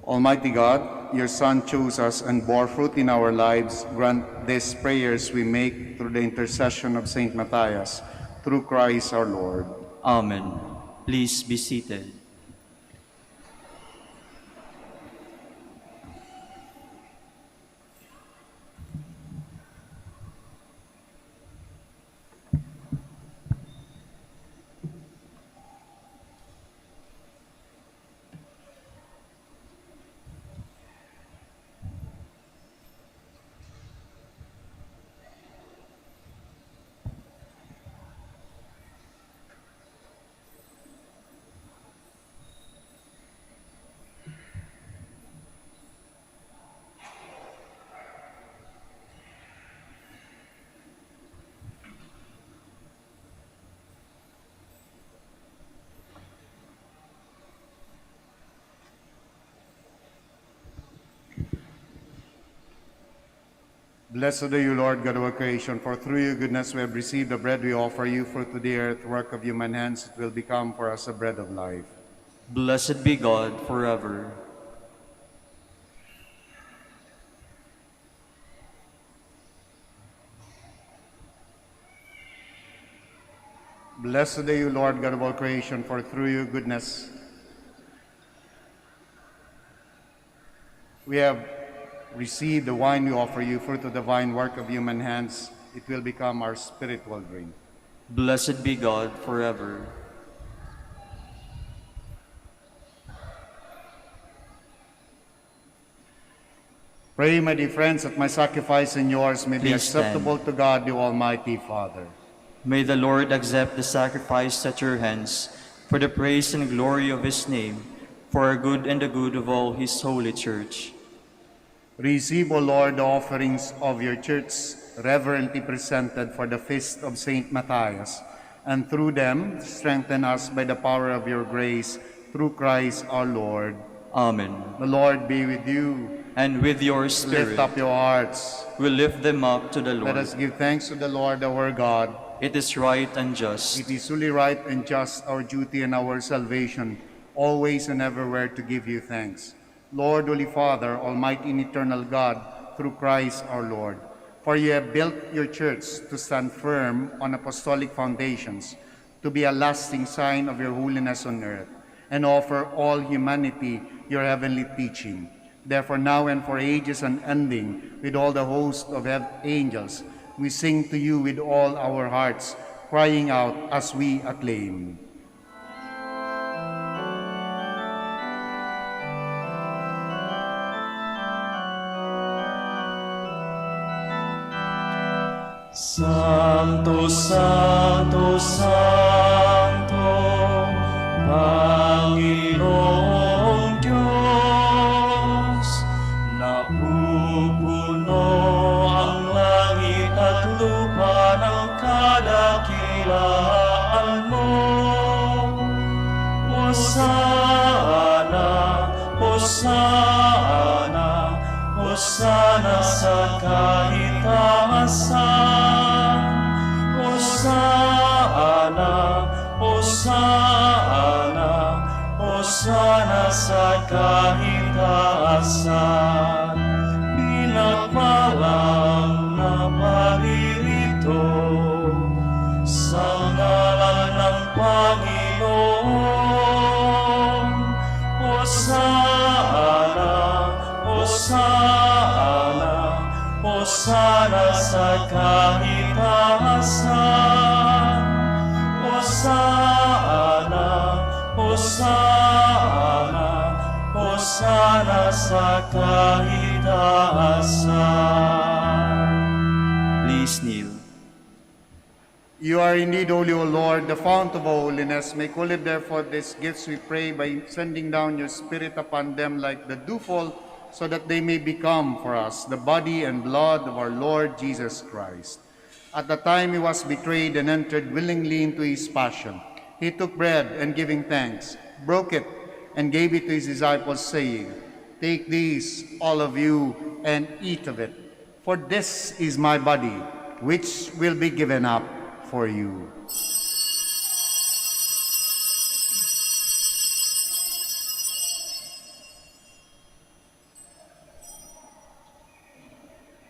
Almighty God, your Son chose us and bore fruit in our lives. Grant these prayers we make through the intercession of Saint Matthias, through Christ our Lord. Amen. Please be seated. Blessed are you, Lord God of our creation, for through your goodness we have received the bread we offer you, fruit of the earth, work of human hands. It will become for us a bread of life. Blessed be God forever. Blessed are you, Lord God of all creation, for through your goodness we have received the wine we offer you, fruit of the vine, work of human hands. It will become our spiritual drink. Blessed be God forever. Pray, my dear friends, that my sacrifice and yours may be Please stand. acceptable to God, the Almighty Father. May the Lord accept the sacrifice at your hands for the praise and glory of his name, for our good and the good of all his holy church. Receive, O Lord, the offerings of your church, reverently presented for the feast of Saint Matthias, and through them strengthen us by the power of your grace, through Christ our Lord. Amen. The Lord be with you. And with your spirit, Lift up your hearts. we lift them up to the Let Lord. us give thanks to the Lord our God. It is right and just, It is truly right and just, our duty and our salvation, always and everywhere to give you thanks. Lord, Holy Father, Almighty and eternal God, through Christ our Lord. For you have built your church to stand firm on apostolic foundations, to be a lasting sign of your holiness on earth, and offer all humanity your heavenly teaching. Therefore, now and for ages unending, with all the host of angels, we sing to you with all our hearts, crying out as we acclaim. Santo, Santo, Santo, Panginoong Diyos, napupuno ang langit at lupa ng kadakilaan mo. Hosana, Hosana, Hosana sa kaitaasan. Hosana, Hosana, Hosana sa kaitaasan. Pinagpalang na paririto sa ngalan ng Panginoon. Hosana, Hosana, Hosana sa kaitaasan. Hosana, Hosana, Hosana sa kaitaasan. Please kneel. You are indeed holy, O Lord, the fount of all holiness. Make holy, therefore, these gifts, we pray, by sending down your Spirit upon them like the dewfall, so that they may become for us the body and blood of our Lord Jesus Christ. At the time he was betrayed and entered willingly into his passion, he took bread and giving thanks, broke it, and gave it to his disciples, saying, "Take these, all of you, and eat of it, for this is my body, which will be given up for you."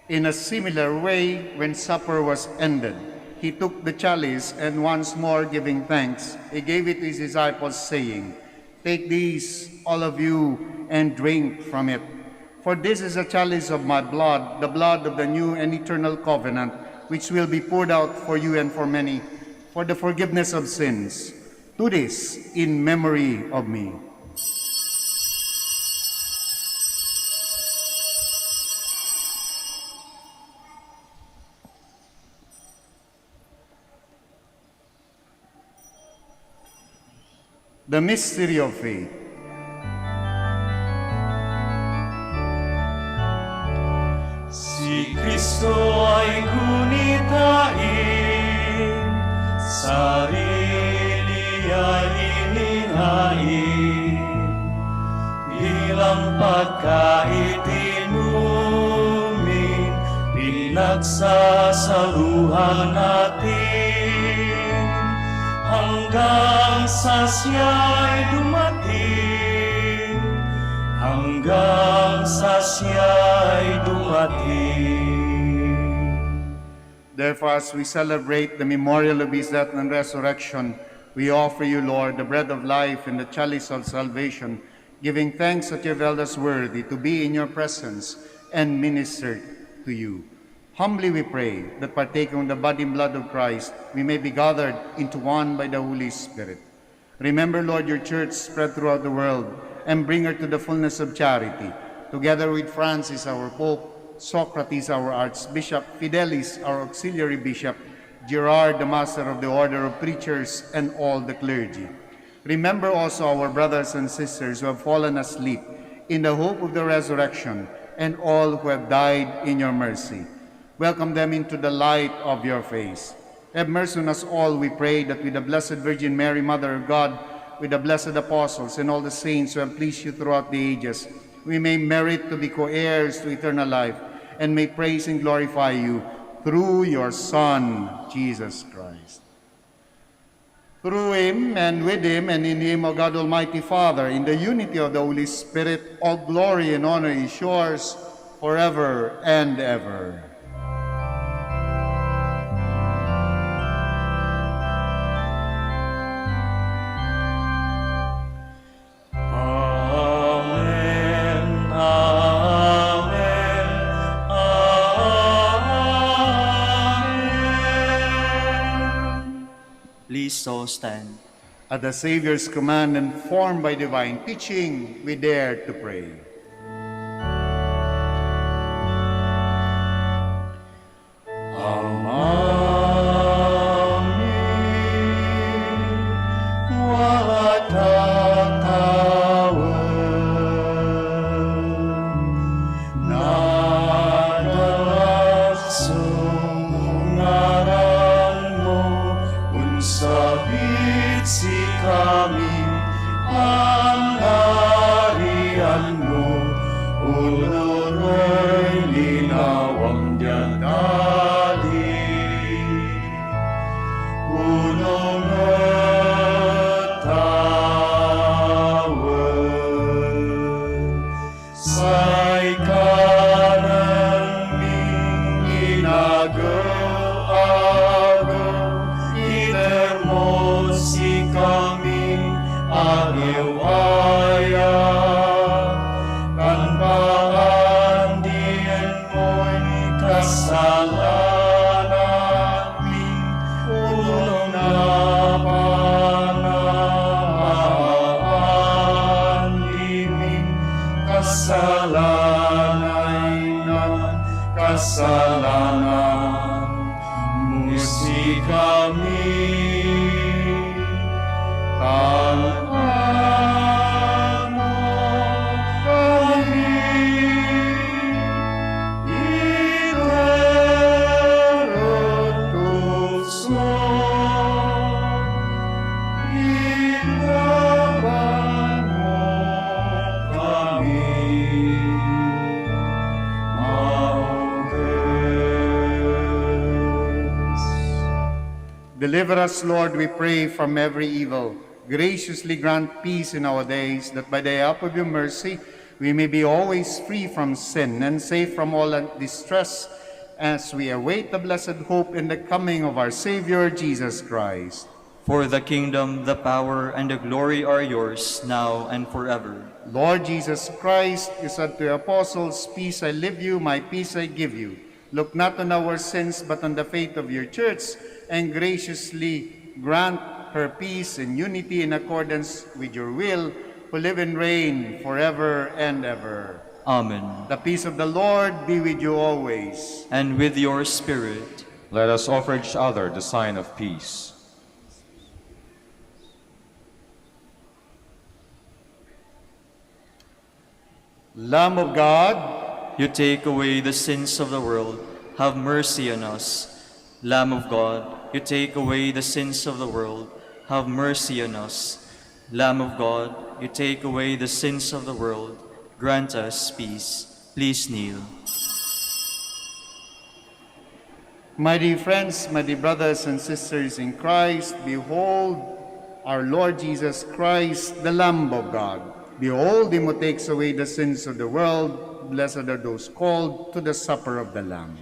In a similar way, when supper was ended, he took the chalice, and once more giving thanks, he gave it to his disciples, saying, "Take these, all of you, and drink from it. For this is a chalice of my blood, the blood of the new and eternal covenant, which will be poured out for you and for many, for the forgiveness of sins. Do this in memory of me." The mystery of faith. Si Kristo ay gunitain, sarili ay inihain, bilang pagkaitinuming, pinagsasaluhan natin, hanggang sa siya'y dumating, hanggang sa siya'y dumating. Therefore, as we celebrate the memorial of his death and resurrection, we offer you, Lord, the bread of life and the chalice of salvation, giving thanks that you have held us worthy to be in your presence and minister to you. Humbly we pray that, partaking of the body and blood of Christ, we may be gathered into one by the Holy Spirit. Remember, Lord, your church spread throughout the world, and bring her to the fullness of charity, together with Francis, our Pope, Socrates, our Archbishop, Fidelis, our Auxiliary Bishop, Gerard, the Master of the Order of Preachers, and all the clergy. Remember also our brothers and sisters who have fallen asleep in the hope of the resurrection, and all who have died in your mercy. Welcome them into the light of your face. Have mercy on us all, we pray, that with the Blessed Virgin Mary, Mother of God, with the blessed apostles and all the saints who have pleased you throughout the ages, we may merit to be co-heirs to eternal life, and may praise and glorify you through your Son, Jesus Christ. Through him, and with him, and in him, O God Almighty Father, in the unity of the Holy Spirit, all glory and honor is yours forever and ever. Please so stand. At the Savior's command and formed by divine teaching, we dare to pray. Ama Ulunay linawang diyadali, unong tawag, say kanan ming inagaw-agaw, itermo si kami agiwaya, kan paandian mo'y kasalanan mi, ulong na panaan liming kasalanan musi kami tangan mo kami ilerot tukso ilaban mo kami Deliver us, Lord, we pray, from every evil. Graciously grant peace in our days, that by the help of your mercy we may be always free from sin and safe from all distress, as we await the blessed hope in the coming of our Savior, Jesus Christ. For the kingdom, the power, and the glory are yours, now and forever. Lord Jesus Christ, you said to your apostles, "Peace I leave you, my peace I give you." Look not on our sins, but on the faith of your church, and graciously grant her peace and unity in accordance with your will, who live and reign forever and ever. Amen. The peace of the Lord be with you always. And with your spirit. Let us offer each other the sign of peace. Lamb of God, You take away the sins of the world, have mercy on us. Lamb of God, you take away the sins of the world, have mercy on us. Lamb of God, you take away the sins of the world, grant us peace. Please kneel. my dear friends, my dear brothers and sisters in Christ, behold our Lord Jesus Christ, the Lamb of God. Behold him who takes away the sins of the world. Blessed are those called to the supper of the Lamb.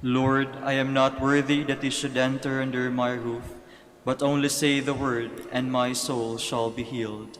Lord, I am not worthy that you should enter under my roof, but only say the word, and my soul shall be healed.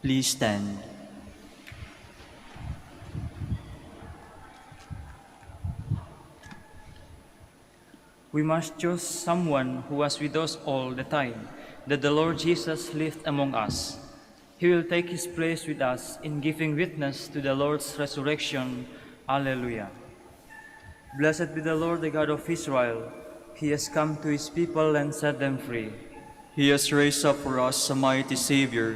Please stand. We must choose someone who was with us all the time, that the Lord Jesus lived among us. He will take his place with us in giving witness to the Lord's resurrection. Alleluia. Blessed be the Lord, the God of Israel. He has come to his people and set them free. He has raised up for us a mighty Savior,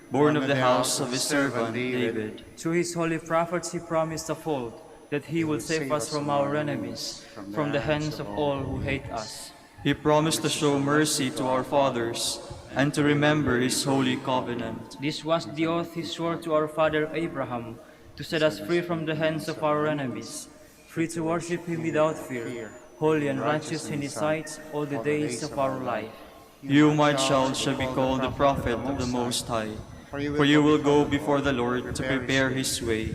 born of the house of his servant David. Through his holy prophets he promised of old that he will save us from our enemies, from the hands of all who hate us. He promised to show mercy to our fathers and to remember his holy covenant. This was the oath he swore to our father Abraham, to set us free from the hands of our enemies, free to worship him without fear, holy and righteous in his sight all the days of our life. You, my child, shall be called the prophet of the Most High, for you will go before the Lord to prepare his way,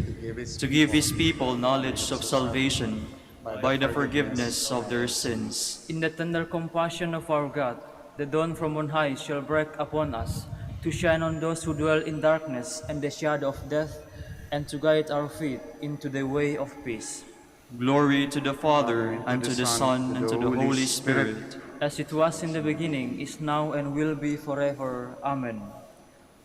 to give his people knowledge of salvation by the forgiveness of their sins. In the tender compassion of our God, the dawn from on high shall break upon us, to shine on those who dwell in darkness and the shadow of death, and to guide our feet into the way of peace. Glory to the Father, and to the Son, and to the Holy Spirit, as it was in the beginning, is now, and will be forever. Amen.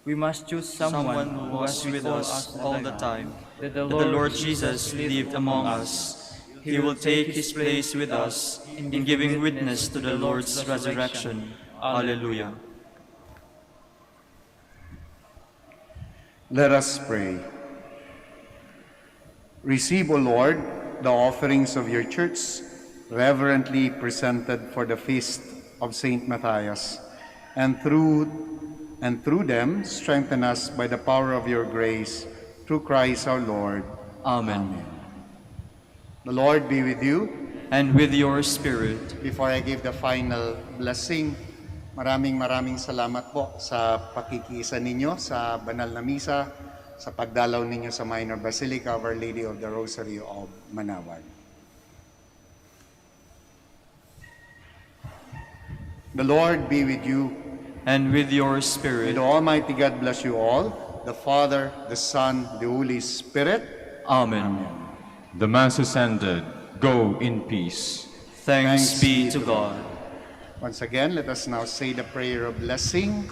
We must choose someone who was with us all the time, that that the Lord Jesus lived among us. He will take his place with us in giving witness to the Lord's resurrection. Alleluia. Let us pray. Receive, O Lord, the offerings of your church, reverently presented for the feast of Saint Matthias, and through them strengthen us by the power of your grace, through Christ our Lord. Amen. The Lord be with you. And with your spirit. Before I give the final blessing, maraming salamat po sa pakikiisa ninyo sa banal na misa, sa pagdalaw ninyo sa Minor Basilica of Our Lady of the Rosary of Manaoag. The Lord be with you. And with your spirit. May the Almighty God bless you all, the Father, the Son, the Holy Spirit. Amen. The Mass is ended. Go in peace. Thanks be to God. Once again, let us now say the prayer of blessing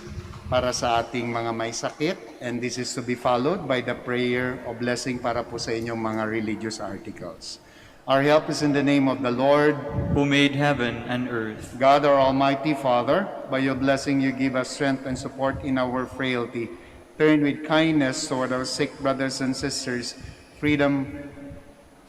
para sa ating mga may sakit, and this is to be followed by the prayer of blessing para po sa inyong mga religious articles. Our help is in the name of the Lord, who made heaven and earth. God, our Almighty Father. By your blessing you give us strength and support in our frailty. Turn with kindness toward our sick brothers and sisters, freedom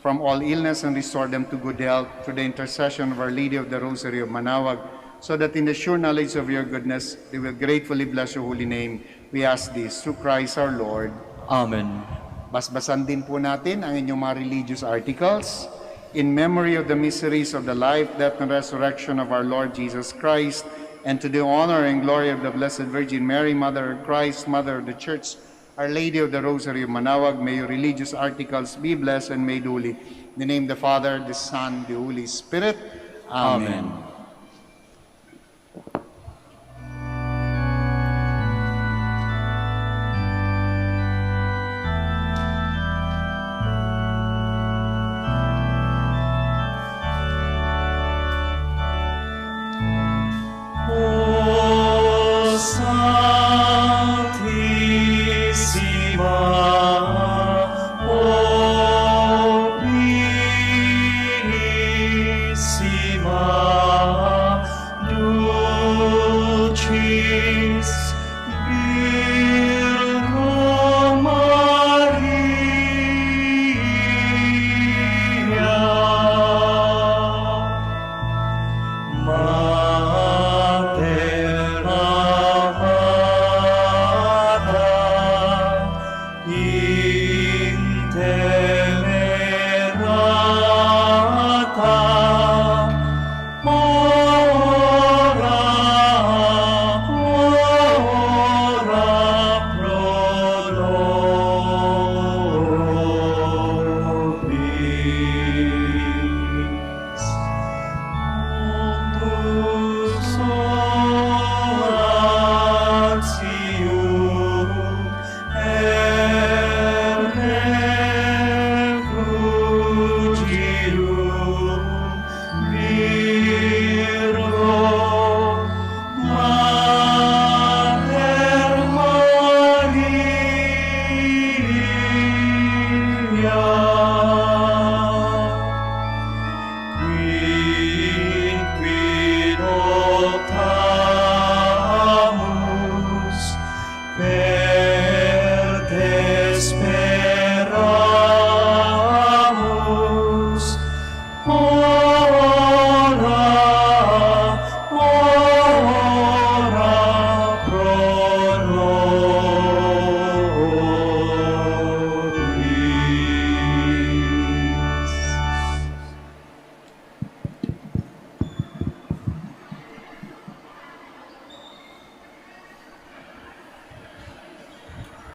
from all illness, and restore them to good health through the intercession of Our Lady of the Rosary of Manaoag, so that in the sure knowledge of your goodness they will gratefully bless your holy name. We ask this through Christ our Lord. Amen. Basbasan din po natin ang inyong mga religious articles. In memory of the mysteries of the life, death, and resurrection of our Lord Jesus Christ, and to the honor and glory of the Blessed Virgin Mary, Mother of Christ, Mother of the Church, Our Lady of the Rosary of Manaoag, may your religious articles be blessed and made holy. In the name of the Father, the Son, the Holy Spirit. Amen. Sima